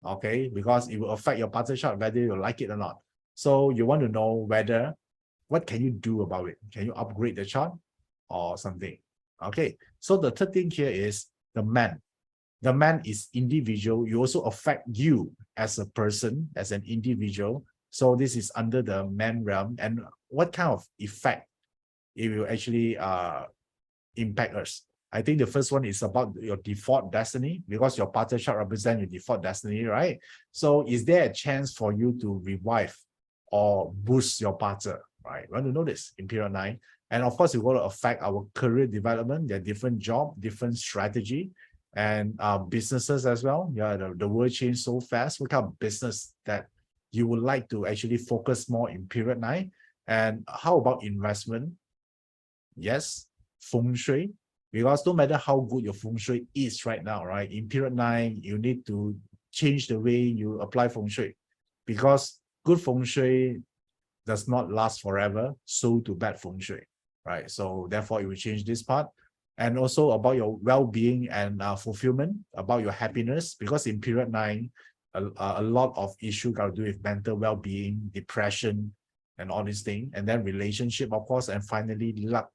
okay? Because it will affect your bazi chart, whether you like it or not. So you want to know whether, what can you do about it? Can you upgrade the chart or something? Okay, so the third thing here is the man. The man is individual. You also affect you as a person, as an individual. So this is under the man realm. And what kind of effect it will actually impact us? I think the first one is about your default destiny, because your Bata chart represents your default destiny, right? So is there a chance for you to revive or boost your Bata, right? You want to know this in period 9. And of course, it will affect our career development, their different job, different strategy, and businesses as well. Yeah, the world changed so fast. What kind of business that you would like to actually focus more in period 9? And how about investment? Yes, feng shui, because no matter how good your feng shui is right now, right? In period 9, you need to change the way you apply feng shui, because good feng shui does not last forever, so to bad feng shui, right? So therefore, it will change this part. And also about your well-being and fulfillment, about your happiness, because in period 9, a lot of issue got to do with mental well-being, depression, and all these things. And then relationship, of course, and finally luck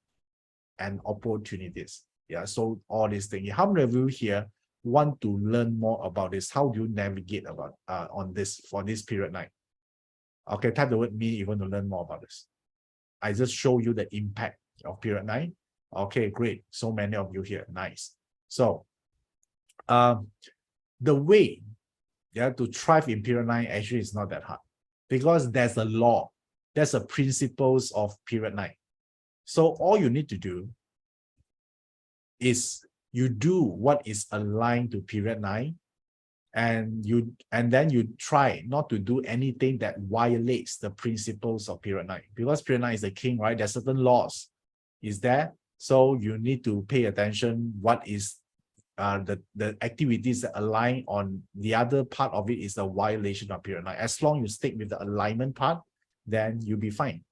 and opportunities. Yeah, so all these things. How many of you here want to learn more about this? How do you navigate about on this for this period 9? Okay, type the word me if you want to learn more about this. I just show you the impact of period 9. Okay, great. So many of you here. Nice. So the way, yeah, to thrive in period 9 actually is not that hard, because there's a law, there's a principles of period 9. So all you need to do is you do what is aligned to period 9, and then you try not to do anything that violates the principles of period 9, because period 9 is the king, right? There's certain laws is there, so you need to pay attention what is the activities that align on the other part of it is the violation of period 9. As long as you stick with the alignment part, then you'll be fine.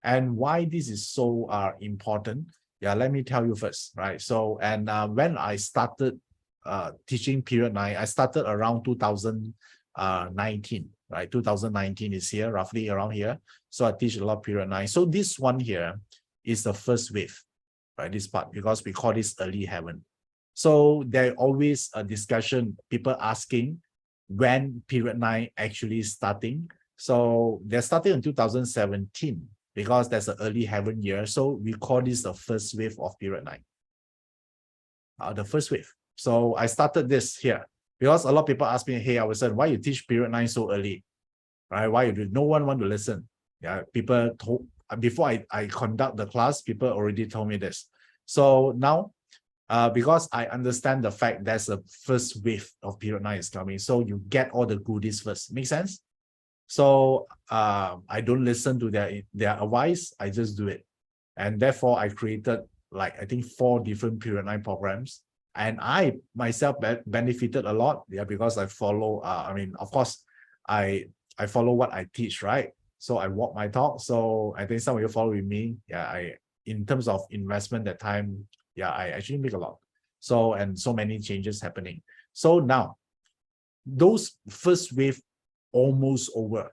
And why this is so important, Yeah, let me tell you first, right? So, and when I started teaching period 9, I started around 2019, right? 2019 is here, roughly around here. So I teach a lot of period 9. So this one here is the first wave, right? This part, because we call this early heaven. So there always a discussion, people asking when period 9 actually starting. So they're starting in 2017 because there's an early heaven year. So we call this the first wave of period 9. The first wave. So I started this here because a lot of people ask me, hey, Iverson, why you teach period 9 so early? Right? Why you do? No one want to listen. Yeah, people told before I conduct the class, people already told me this. So now, because I understand the fact there's a first wave of period 9 is coming, so you get all the goodies first. Make sense? So I don't listen to their advice. I just do it, and therefore I created like I think 4 different period 9 programs, and I myself benefited a lot. Yeah, because I follow. I mean, of course, I follow what I teach, right? So I walk my talk. So I think some of you follow with me. Yeah, I in terms of investment that time, yeah, I actually make a lot. So and so many changes happening. So now, those first wave almost over.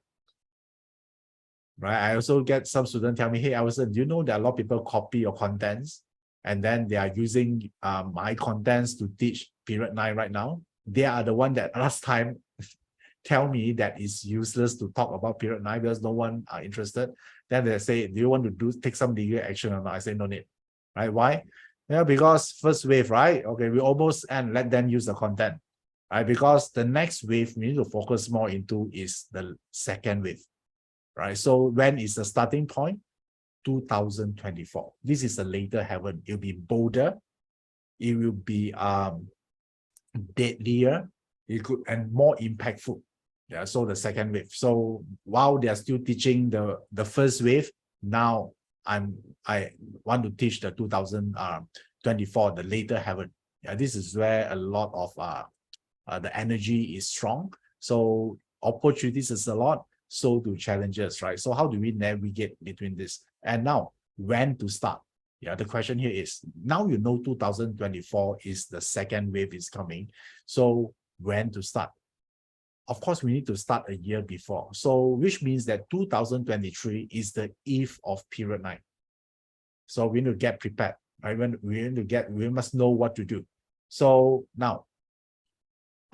Right. I also get some students tell me, hey, Iverson, do you know that a lot of people copy your contents and then they are using my contents to teach period 9 right now? They are the one that last time tell me that it's useless to talk about period 9 because no one are interested. Then they say, do you want to take some legal action or not? I say, no need. Right? Why? Yeah, because first wave, right? Okay, we almost end, let them use the content. Right? Because the next wave we need to focus more into is the second wave. Right? So when is the starting point? 2024. This is the later heaven. It will be bolder. It will be deadlier. It could and more impactful. Yeah. So the second wave. So while they are still teaching the first wave, now I want to teach the 2024, the later heaven. Yeah. This is where a lot of the energy is strong. So opportunities is a lot. So do challenges, right? So how do we navigate between this? And now, when to start? Yeah, the question here is, now you know 2024 is the second wave is coming. So when to start? Of course, we need to start a year before. So which means that 2023 is the eve of period 9. So we need to get prepared, right? We must know what to do. So now,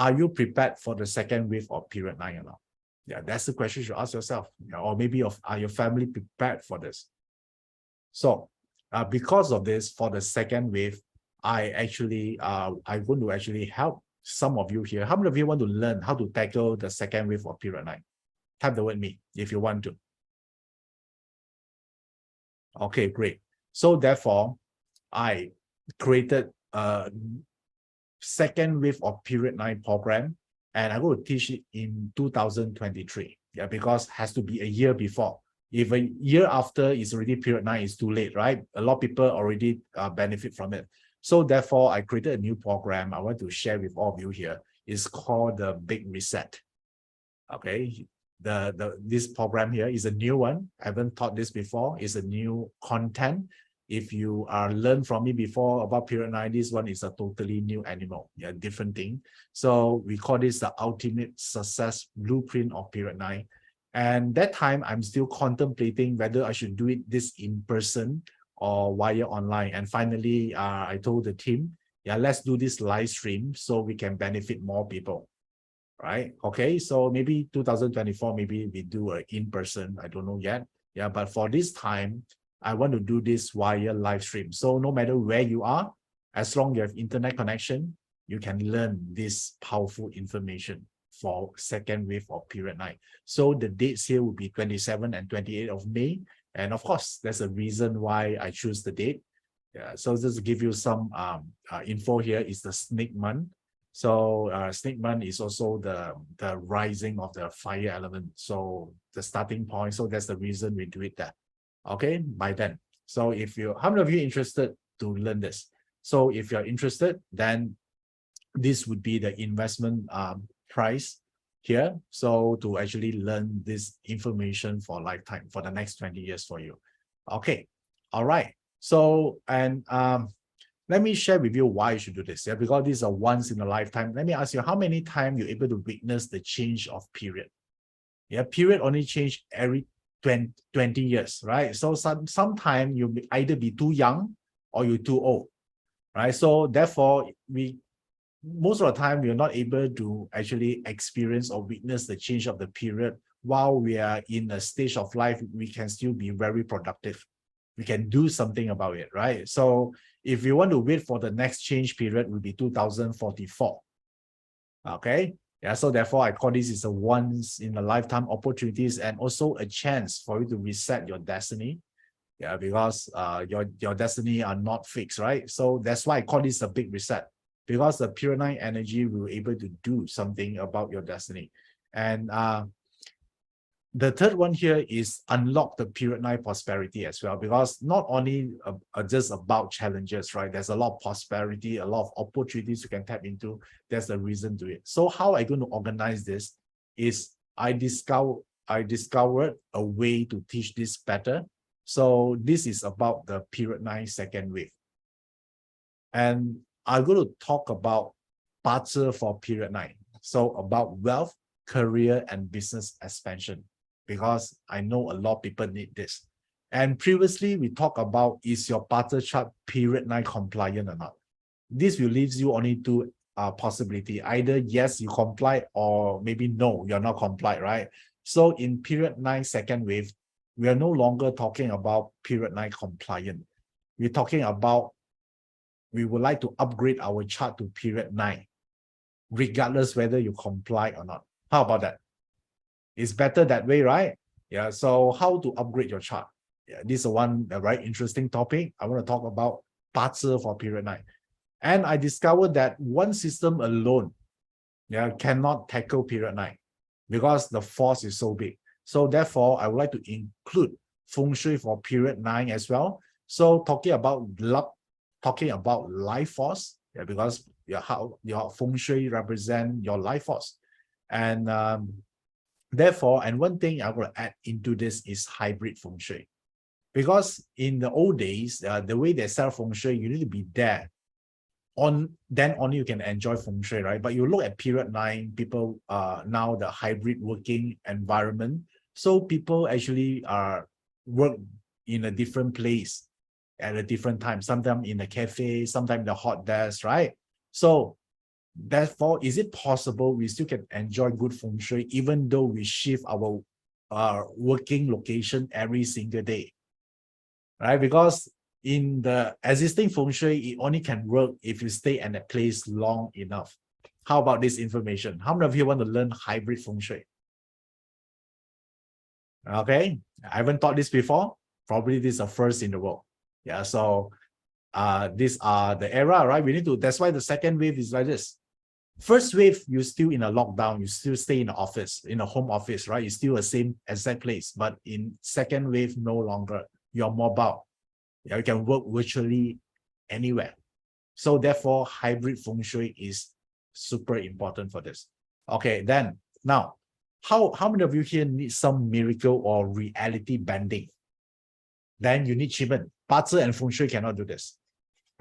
are you prepared for the second wave of period 9 or not? Yeah, that's the question you should ask yourself. Or maybe are your family prepared for this? So because of this, for the second wave, I'm going to actually help some of you here. How many of you want to learn how to tackle the second wave of period 9? Type the word me if you want to. Okay, great. So therefore, I created a second wave of period 9 program, and I'm going to teach it in 2023. Yeah, because it has to be a year before. If a year after is already period 9, it's too late, right? A lot of people already benefit from it. So therefore, I created a new program I want to share with all of you here. It's called the Big Reset. Okay, this program here is a new one. I haven't taught this before. It's a new content. If you learned from me before about period 9, this one is a totally new animal. Yeah, different thing. So we call this the ultimate success blueprint of period 9. And that time I'm still contemplating whether I should do this in person or via online. And finally, I told the team, yeah, let's do this live stream so we can benefit more people. Right? Okay, so maybe 2024, maybe we do a in-person. I don't know yet. Yeah, but for this time, I want to do this via live stream. So no matter where you are, as long as you have internet connection, you can learn this powerful information for second wave of period 9. So the dates here will be 27 and 28 of May. And of course, there's a reason why I choose the date. Yeah, so just to give you some info here is the snake month. So snake month is also the rising of the fire element. So the starting point. So that's the reason we do it there. Okay, by then. So how many of you interested to learn this? So if you're interested, then this would be the investment price here. So to actually learn this information for lifetime, for the next 20 years for you. Okay, all right. So, and let me share with you why you should do this. Yeah, because this is a once in a lifetime. Let me ask you, how many times you're able to witness the change of period? Yeah, period only change every 20 years, right? So sometime you either be too young or you're too old, right? So therefore, most of the time we're not able to actually experience or witness the change of the period while we are in a stage of life. We can still be very productive. We can do something about it, right? So if you want to wait for the next change period, will be 2044. Okay. Yeah, so therefore I call this is a once in a lifetime opportunities and also a chance for you to reset your destiny. Yeah, because your destiny are not fixed, right? So that's why I call this a big reset, because the period 9 energy will be able to do something about your destiny. And the third one here is unlock the period 9 prosperity as well, because not only just about challenges, right? There's a lot of prosperity, a lot of opportunities you can tap into. There's a reason to it. So how I'm going to organize this is I discovered a way to teach this better. So this is about the period 9 second wave. And I'm going to talk about BaZi for period 9. So about wealth, career, and business expansion, because I know a lot of people need this. And previously we talked about, is your BaZi chart period 9 compliant or not? This will leave you only two possibility. Either yes, you comply, or maybe no, you're not compliant, right? So in period 9 second wave, we are no longer talking about period 9 compliant. We're talking about we would like to upgrade our chart to period 9, regardless whether you comply or not. How about that? It's better that way, right? Yeah. So how to upgrade your chart? Yeah, this is a very interesting topic. I want to talk about BaZi for period 9. And I discovered that one system alone, yeah, cannot tackle period 9 because the force is so big. So therefore, I would like to include feng shui for period 9 as well. So talking about luck, talking about life force, yeah, because your feng shui represent your life force. And therefore, and one thing I will add into this is hybrid feng shui. Because in the old days, the way they sell feng shui, you need to be there. Then only you can enjoy feng shui, right? But you look at period 9, people now the hybrid working environment. So people actually work in a different place at a different time, sometimes in a cafe, sometimes the hot desk, right? So therefore, is it possible we still can enjoy good feng shui even though we shift our working location every single day, right? Because in the existing feng shui, it only can work if you stay in a place long enough. How about this information? How many of you want to learn hybrid feng shui? Okay, I haven't taught this before. Probably this is a first in the world. Yeah, so these are the era, right? We need to, that's why the second wave is like this. First wave, you're still in a lockdown, you still stay in the office, in a home office, right? You're still the same exact place. But in second wave, no longer. You're mobile. Yeah, you can work virtually anywhere. So therefore, hybrid feng shui is super important for this. Okay, then now, how many of you here need some miracle or reality bending? Then you need Chiman. BaZi and feng shui cannot do this,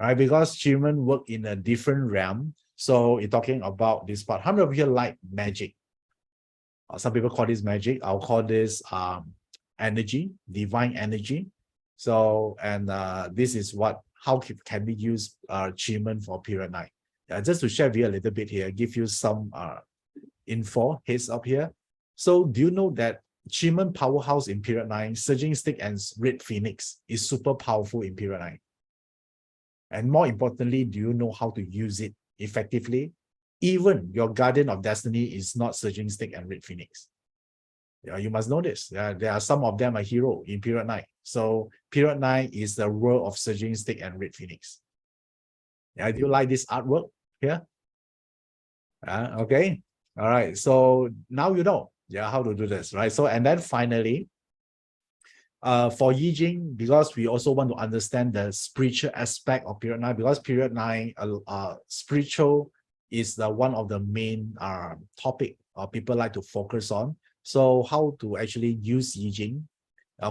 right? Because Chiman work in a different realm. So you're talking about this part. How many of you like magic? Some people call this magic. I'll call this energy, divine energy. So, and this is how can we use Chiman for period 9? Just to share with you a little bit here, give you some info, heads up here. So do you know that Chiman powerhouse in period 9, surging stick and red phoenix is super powerful in period 9? And more importantly, do you know how to use it effectively? Even your guardian of destiny is not surging stick and red phoenix. Yeah, you must know this. There are some of them a hero in period 9. So period 9 is the world of surging stick and red phoenix. Yeah, do you like this artwork here? Okay. All right. So now you know, yeah, how to do this, right? So, and then finally, for Yi Jing, because we also want to understand the spiritual aspect of period 9, because period 9, spiritual is one of the main topic people like to focus on. So how to actually use Yi Jing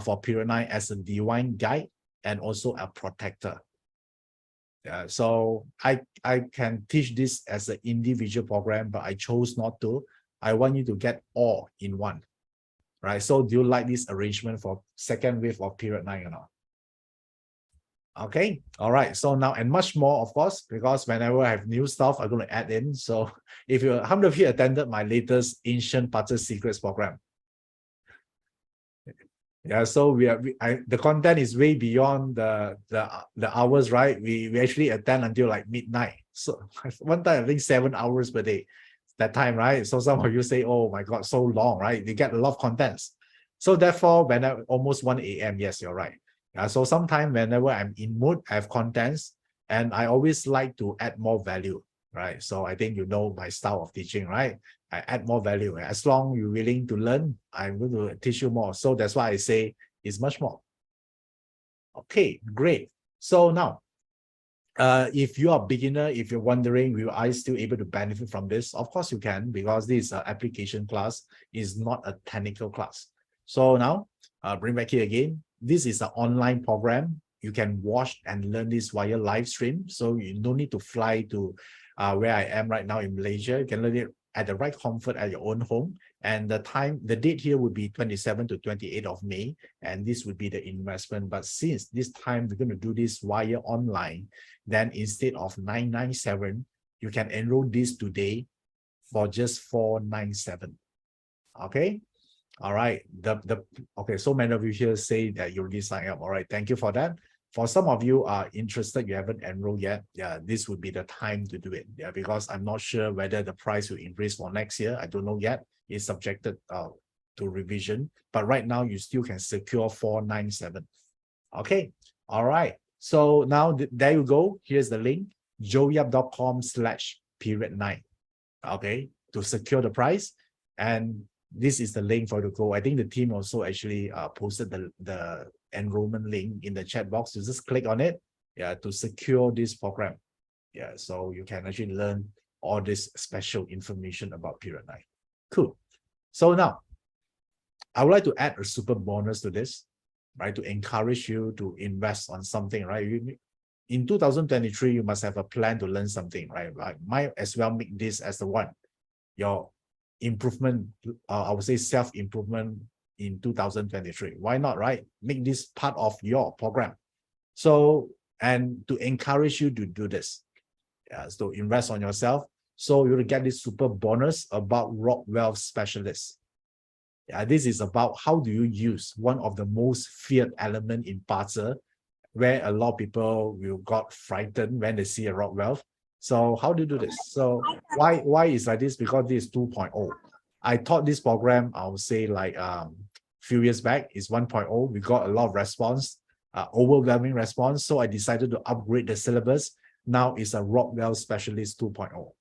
for period 9 as a divine guide and also a protector. Yeah, so I can teach this as an individual program, but I chose not to. I want you to get all in one, right? So do you like this arrangement for second wave of period 9 or not? Okay, all right. So now, and much more, of course, because whenever I have new stuff, I'm going to add in. So if you, how many of you attended my latest Ancient Butter Secrets program? Yeah, so the content is way beyond the hours, right? We actually attend until like midnight. So one time I think 7 hours per day, that time, right? So some of you say, oh my God, so long, right? They get a lot of contents. So therefore, when I almost 1 a.m., yes, you're right. So sometimes whenever I'm in mood, I have contents, and I always like to add more value, right? So I think you know my style of teaching, right? I add more value. As long you're willing to learn, I'm going to teach you more. So that's why I say it's much more. Okay, great. So now, if you are a beginner, if you're wondering, will I still able to benefit from this? Of course you can, because this is an application class, is not a technical class. So now, bring back here again. This is an online program. You can watch and learn this via live stream. So you don't need to fly to where I am right now in Malaysia. You can learn it at the right comfort at your own home. And the date here would be 27 to 28 of May. And this would be the investment. But since this time we're going to do this via online, then instead of 997, you can enroll this today for just 497. Okay. All right. Okay. So many of you here say that you already signed up. All right. Thank you for that. For some of you are interested, you haven't enrolled yet. Yeah, this would be the time to do it. Yeah, because I'm not sure whether the price will increase for next year. I don't know yet. It's subjected to revision. But right now, you still can secure 497. Okay. All right. So now there you go. Here's the link, joeyap.com/period9. Okay, to secure the price. And this is the link for you to go. I think the team also actually posted the enrollment link in the chat box. You just click on it, yeah, to secure this program. Yeah, so you can actually learn all this special information about period 9. Cool. So now, I would like to add a super bonus to this, right? To encourage you to invest on something, right? In 2023, you must have a plan to learn something, right? I might as well make this as the one. Your improvement, I would say self-improvement in 2023. Why not, right? Make this part of your program. So, and to encourage you to do this, yeah, so invest on yourself. So you'll get this super bonus about Rock Wealth Specialist. Yeah, this is about how do you use one of the most feared element in BaZi, where a lot of people will got frightened when they see a Rock Wealth. So how do you do this? So why is like this? Because this is 2.0. I taught this program, I would say like few years back, is 1.0. We got a lot of response, overwhelming response. So I decided to upgrade the syllabus. Now it's a Rock Wealth Specialist 2.0.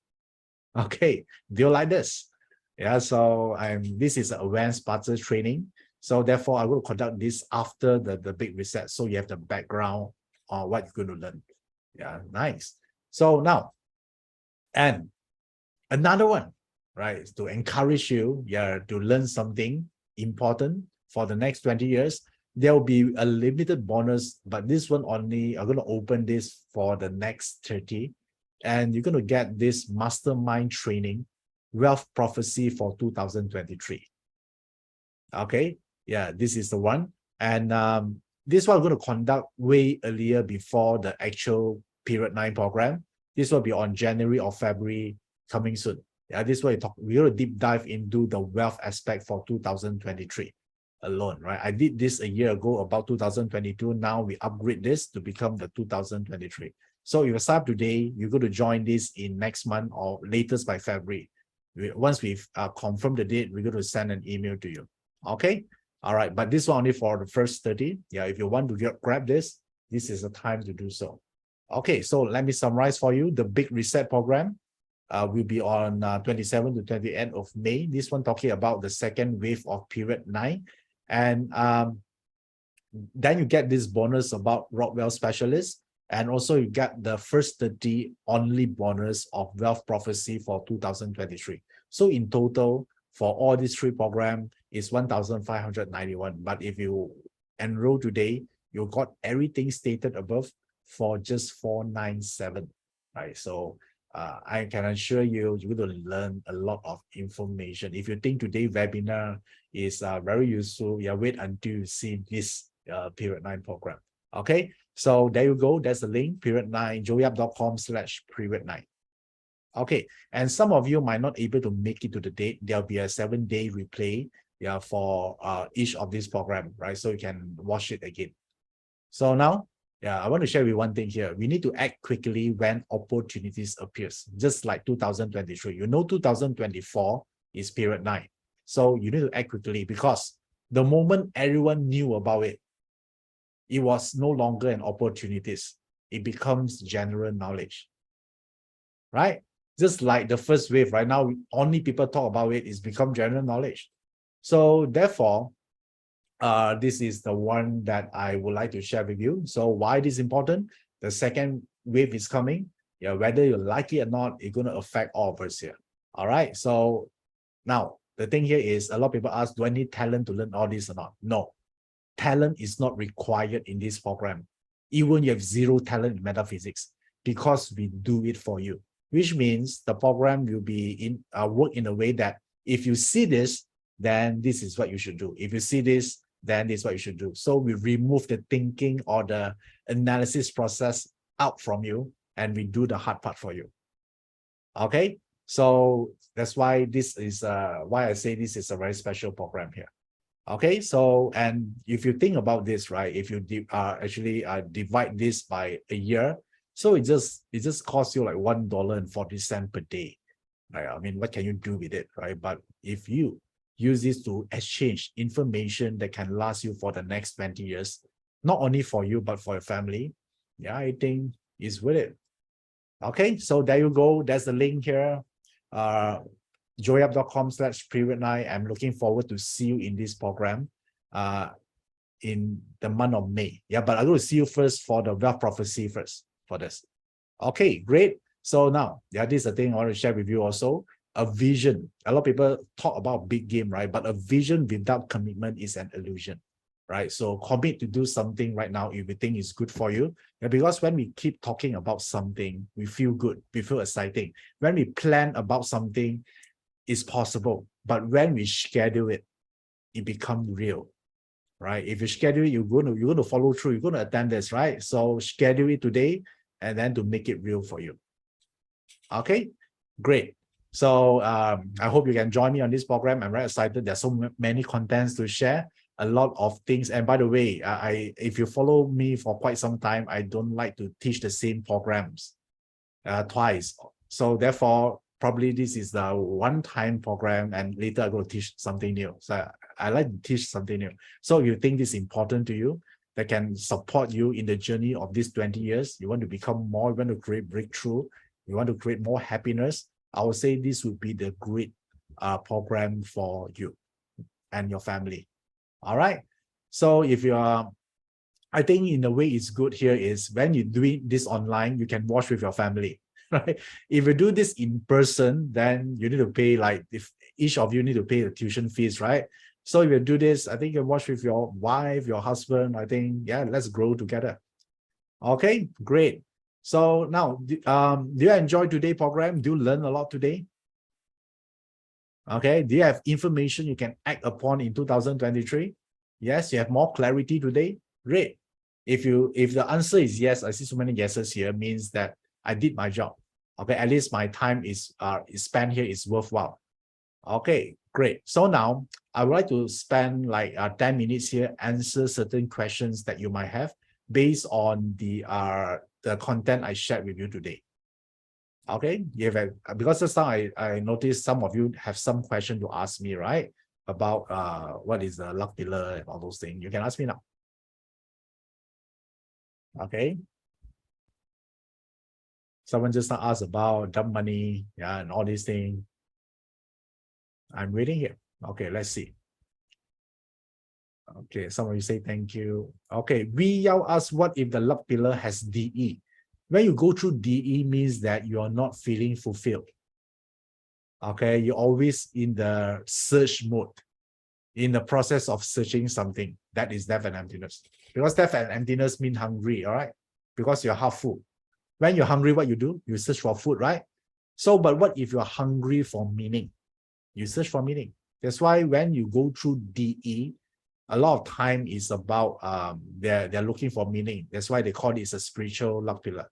Okay, do you like this? Yeah, so this is an advanced BaZi training. So therefore, I will conduct this after the big reset. So you have the background on what you're going to learn. Yeah, nice. So now, and another one, right, is to encourage you, yeah, to learn something important for the next 20 years. There will be a limited bonus, but this one only, I'm going to open this for the next 30. And you're going to get this mastermind training, Wealth Prophecy for 2023. Okay, yeah, this is the one. And this one I'm going to conduct way earlier before the actual period 9 program. This will be on January or February coming soon. Yeah, this way we're going to deep dive into the wealth aspect for 2023 alone, right? I did this a year ago about 2022. Now we upgrade this to become the 2023. So if you sign up today, you're going to join this in next month or latest by February. Once we've confirmed the date, we're going to send an email to you. Okay. All right. But this one only for the first 30. Yeah. If you want to grab this, this is the time to do so. Okay. So let me summarize for you. The big reset program will be on 27 to 28 of May. This one talking about the second wave of period 9. And then you get this bonus about Rock Wealth Specialist. And also you get the first 30 only bonus of Wealth Prophecy for 2023. So in total, for all these 3 programs, is 1,591. But if you enroll today, you got everything stated above for just 497, right? So I can assure you, you're going to learn a lot of information. If you think today's webinar is very useful, yeah, wait until you see this period 9 program. Okay, so there you go. That's the link, period 9, joeyup.com/period 9. Okay, and some of you might not able to make it to the date. There'll be a 7-day replay, yeah, for each of this program, right? So you can watch it again. So now, yeah, I want to share with you one thing here. We need to act quickly when opportunities appears, just like 2023. You know, 2024 is period 9. So you need to act quickly, because the moment everyone knew about it, it was no longer an opportunities. It becomes general knowledge, right? Just like the first wave right now, only people talk about it, it's become general knowledge. So therefore, this is the one that I would like to share with you. So why this is important? The second wave is coming. Yeah, whether you like it or not, it's going to affect all of us here. All right. So now the thing here is, a lot of people ask, do I need talent to learn all this or not? No, talent is not required in this program. Even you have zero talent in metaphysics, because we do it for you, which means the program will be in work in a way that if you see this, then this is what you should do. If you see this, then this is what you should do. So we remove the thinking or the analysis process out from you, and we do the hard part for you. Okay, so that's why this is why I say this is a very special program here. Okay, so and if you think about this, right, if you actually divide this by a year, so it just costs you like $1.40 per day, right? I mean, what can you do with it, right? But if you use this to exchange information that can last you for the next 20 years, not only for you, but for your family, yeah, I think it's worth it. Okay, so there you go. That's the link here. joeyup.com/period 9. I'm looking forward to see you in this program in the month of May. Yeah, but I'm going to see you first for the wealth prophecy first for this. Okay, great. So now, yeah, this is the thing I want to share with you also. A vision. A lot of people talk about big game, right? But a vision without commitment is an illusion, right? So commit to do something right now if you think is good for you. And because when we keep talking about something, we feel good, we feel exciting. When we plan about something, it's possible. But when we schedule it, it becomes real, right? If you schedule it, you're going to follow through, you're going to attend this, right? So schedule it today, and then to make it real for you. Okay, great. So I hope you can join me on this program. I'm very excited. There's so many contents to share, a lot of things. And by the way, if you follow me for quite some time, I don't like to teach the same programs twice. So therefore, probably this is the one-time program, and later I go teach something new. So I like to teach something new. So if you think this is important to you, that can support you in the journey of these 20 years, you want to become more, you want to create breakthrough, you want to create more happiness, I would say this would be the great program for you and your family. All right. So if you are, I think in a way it's good here is when you do this online, you can watch with your family, right? If you do this in person, then you need to pay, like, if each of you need to pay the tuition fees, right? So if you do this, I think you watch with your wife, your husband, I think, yeah, let's grow together. Okay, great. So now, do you enjoy today's program? Do you learn a lot today? Okay, do you have information you can act upon in 2023? Yes, you have more clarity today? Great. If the answer is yes, I see so many yeses here, means that I did my job. Okay, at least my time is spent here is worthwhile. Okay, great. So now I would like to spend like 10 minutes here, answer certain questions that you might have based on the content I shared with you today. Okay, because just now I noticed some of you have some question to ask me, right? About what is the luck pillar and all those things. You can ask me now. Okay. Someone just asked about dump money, yeah, and all these things. I'm waiting here. Okay, let's see. Okay, some of you say thank you. Okay, we Yao asked, what if the luck pillar has DE? When you go through DE means that you are not feeling fulfilled. Okay, you're always in the search mode. in the process of searching something. That is death and emptiness. Because death and emptiness mean hungry, all right? Because you're half full. When you're hungry, what you do? You search for food, right? So, but what if you're hungry for meaning? You search for meaning. That's why when you go through DE, a lot of time is about they're looking for meaning. That's why they call it a spiritual luck pillar.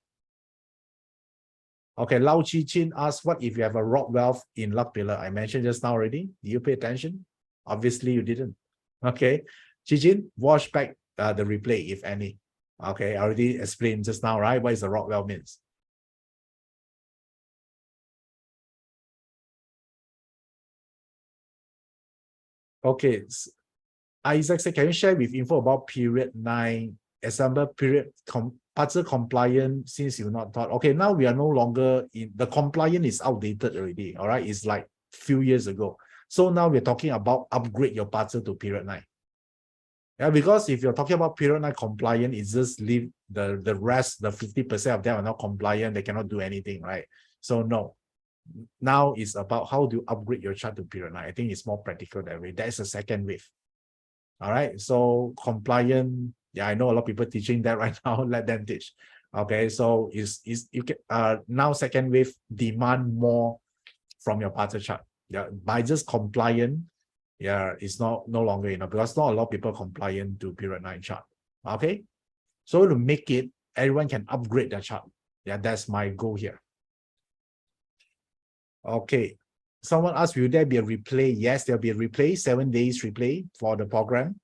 Okay, Lao Chi Chin asks, what if you have a rock wealth in luck pillar? I mentioned just now already. Do you pay attention? Obviously, you didn't. Okay, Chi Chin, watch back the replay, if any. Okay, I already explained just now, right? What is the rock wealth means? Okay, Isaac said, can you share with info about period 9, example period puzzle compliant since you're not taught? Okay, now we are no longer in the compliant is outdated already. All right, it's like few years ago. So now we're talking about upgrade your puzzle to period 9. Yeah, because if you're talking about period 9 compliant, it's just leave the rest, the 50% of them are not compliant, they cannot do anything, right? So no. Now it's about how to upgrade your chart to period 9. I think it's more practical that way. That is a second wave. All right, so compliant, yeah, I know a lot of people teaching that right now. Let them teach. Okay, so is you can now second wave demand more from your pattern chart. Yeah, by just compliant, yeah, it's no longer enough because not a lot of people compliant to period 9 chart. Okay, so to make it, everyone can upgrade their chart. Yeah, that's my goal here. Okay, someone asked, will there be a replay? Yes, there'll be a replay, 7 days replay for the program.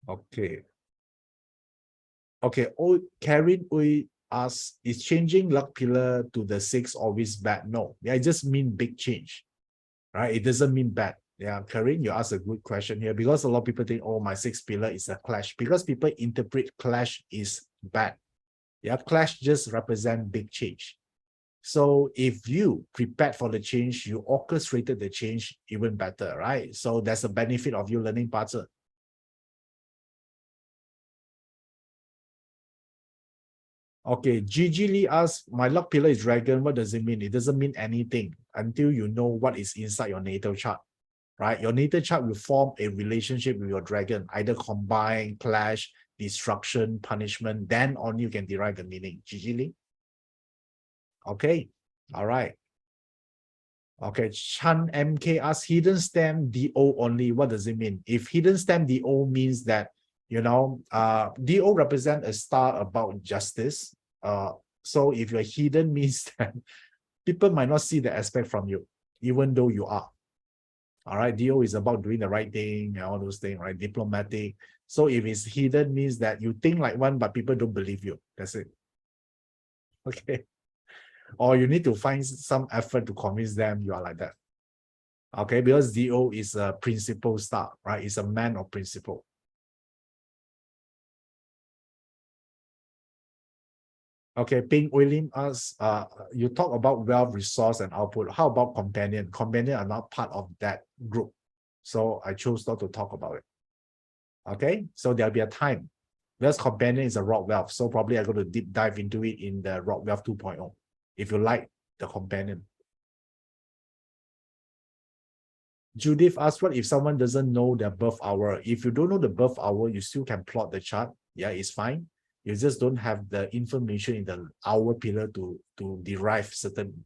Okay. Okay. Oh, Karen we asks, is changing luck pillar to the 6 always bad? No. Yeah, it just mean big change. Right? It doesn't mean bad. Yeah, Karen, you asked a good question here because a lot of people think, oh, my 6th pillar is a clash. Because people interpret clash is bad. Yeah, clash just represent big change. So if you prepared for the change, you orchestrated the change even better, right? So that's a benefit of you learning puzzle. Okay, Gigi Lee asks, my luck pillar is dragon. What does it mean? It doesn't mean anything until you know what is inside your natal chart, right? Your natal chart will form a relationship with your dragon, either combine, clash, destruction, punishment. Then only you can derive the meaning. Gigi Lee. Okay, all right. Okay, Chan MK asks, hidden stem DO only. What does it mean? If hidden stem DO means that, you know, DO represent a star about justice. So if you're hidden means that people might not see the aspect from you, even though you are. All right, DO is about doing the right thing and all those things, right? Diplomatic. So if it's hidden means that you think like one, but people don't believe you. That's it. Okay. Or you need to find some effort to convince them you are like that. Okay, because DO is a principle star, right? It's a man of principle. Okay, Ping William asks, you talk about wealth, resource, and output. How about companion? Companion are not part of that group. So I chose not to talk about it. Okay, so there'll be a time. Because companion is a rock wealth. So probably I'm going to deep dive into it in the rock wealth 2.0. If you like the companion. Judith asked, what if someone doesn't know their birth hour? If you don't know the birth hour, you still can plot the chart. Yeah, it's fine. You just don't have the information in the hour pillar to derive certain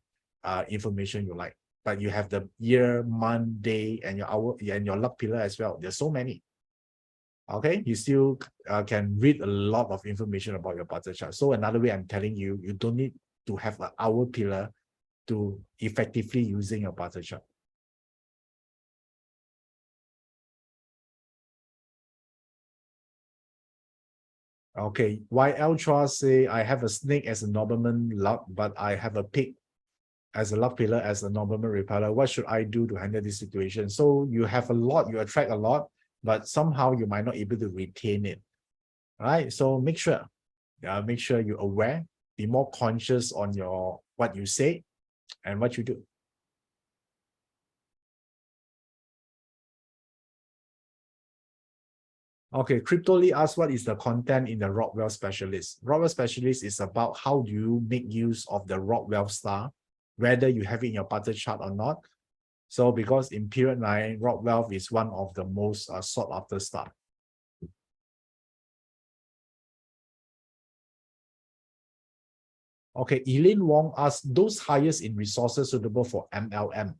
information you like. But you have the year, month, day, and your hour and your luck pillar as well. There's so many. Okay, you still can read a lot of information about your birth chart. So another way I'm telling you, you don't need to have an hour pillar to effectively using your birth chart. Okay, why Ultra say I have a snake as a nobleman luck, but I have a pig as a luck pillar as a nobleman repeller. What should I do to handle this situation? So you have a lot, you attract a lot, but somehow you might not able to retain it. Right? So make sure you're aware, be more conscious on your what you say and what you do. Okay, Cryptoly asks, what is the content in the Rockwell Specialist? Rockwell Specialist is about how do you make use of the Rockwell star whether you have it in your party chart or not. So because in period 9, Rock Wealth is one of the most sought after stock. Okay, Elaine Wong asked, those highest in resources suitable for MLM?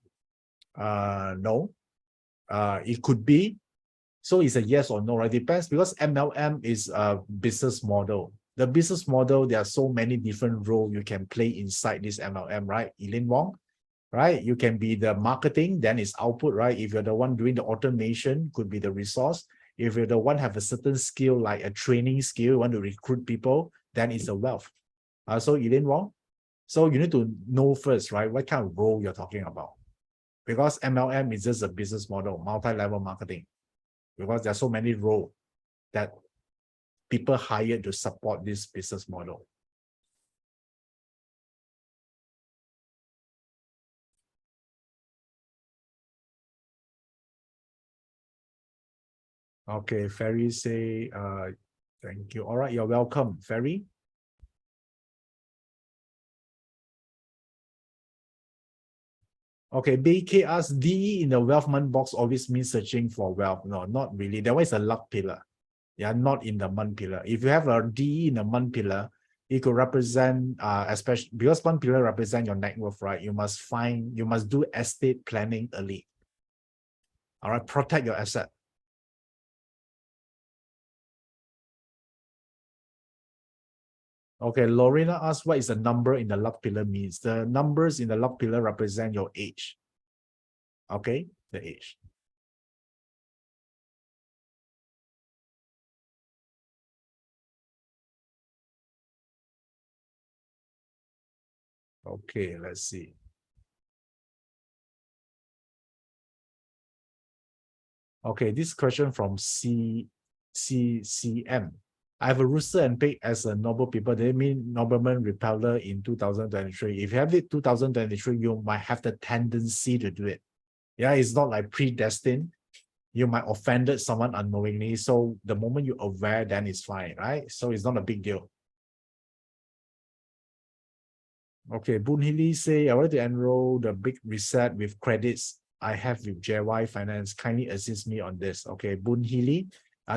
No. It could be. So it's a yes or no, right? Depends, because MLM is a business model. The business model, there are so many different roles you can play inside this MLM, right? Elaine Wong, right? You can be the marketing, then it's output, right? If you're the one doing the automation, could be the resource. If you're the one have a certain skill, like a training skill, you want to recruit people, then it's a wealth. So Elaine Wong, so you need to know first, right? What kind of role you're talking about? Because MLM is just a business model, multi-level marketing. Because there are so many roles that people hire to support this business model. Okay, Ferry say, thank you. All right, you're welcome, Ferry. Okay, BK asks, DE in the wealth month box always means searching for wealth. No, not really. That one is a luck pillar. Yeah, not in the month pillar. If you have a DE in the month pillar, it could represent, especially because month pillar represent your net worth, right? You must do estate planning early. All right, protect your asset. Okay, Lorena asked, what is the number in the luck pillar means? The numbers in the luck pillar represent your age. Okay, the age. Okay, let's see. Okay, this question from CCM. I have a rooster and pig as a noble people. They mean Nobleman repeller in 2023. If you have it 2023, you might have the tendency to do it. Yeah, it's not like predestined. You might offended someone unknowingly. So the moment you're aware, then it's fine, right? So it's not a big deal. Okay, Boon Hilly say, I want to enroll the big reset with credits I have with JY Finance. Kindly assist me on this. Okay, Boon Hilly,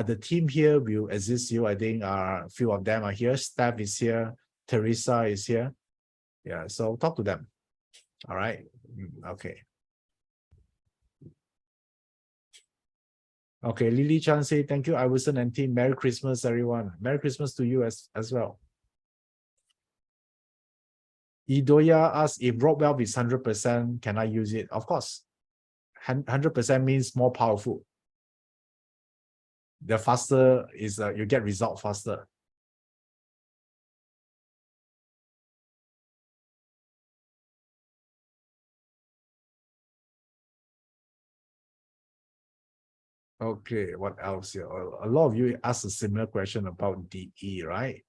the team here will assist you. I think a few of them are here. Steph is here. Teresa is here. Yeah, so talk to them. All right. Okay. Okay, Lily Chan say, thank you, Iverson and team. Merry Christmas, everyone. Merry Christmas to you as well. Idoya asks, if Rock Wealth is 100%, can I use it? Of course. 100% means more powerful. The faster is you get result faster. Okay, what else here? A lot of you asked a similar question about DE, right?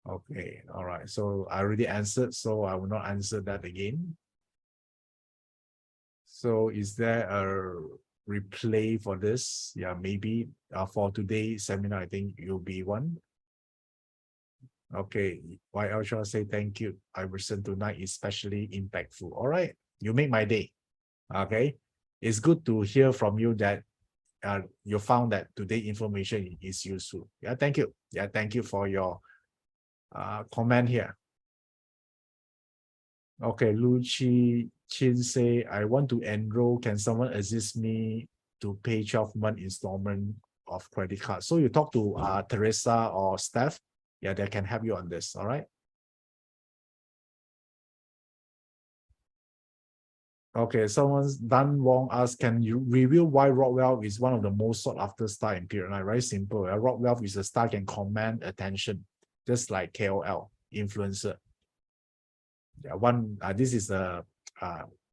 Okay, all right. So I already answered, so I will not answer that again. So is there a replay for this? Yeah, maybe for today's seminar, I think you'll be one. Okay, YL shall say thank you. Iverson tonight is especially impactful. All right, you make my day. Okay, it's good to hear from you that you found that today information is useful. Yeah, thank you. Yeah, thank you for your comment here. Okay, Lu Chi Chin say, I want to enroll. Can someone assist me to pay 12-month installment of credit card? So you talk to Teresa or Steph. Yeah, they can help you on this. All right. Okay, someone's Dan Wong asked, can you review why Rock Wealth is one of the most sought after star in period 9? Very simple. Rock Wealth is a star can command attention, just like KOL, influencer. Yeah, this is the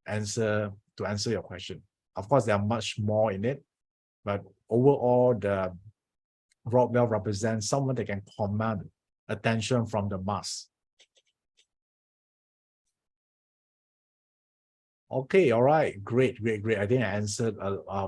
answer to answer your question. Of course, there are much more in it, but overall, the Rock Wealth represents someone that can command attention from the mass. Okay, all right, great. I think I answered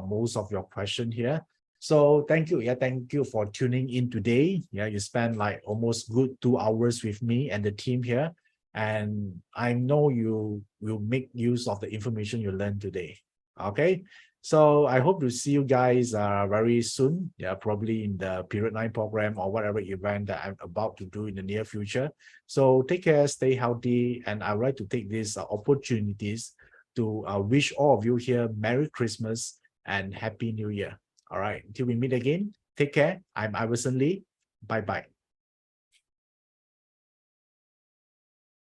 most of your question here. So thank you. Yeah, thank you for tuning in today. Yeah, you spent like almost good 2 hours with me and the team here. And I know you will make use of the information you learned today. Okay. So I hope to see you guys very soon. Yeah, probably in the period 9 program or whatever event that I'm about to do in the near future. So take care, stay healthy, and I would like to take these opportunities to wish all of you here Merry Christmas and Happy New Year. All right, until we meet again, take care. I'm Iverson Lee. Bye bye.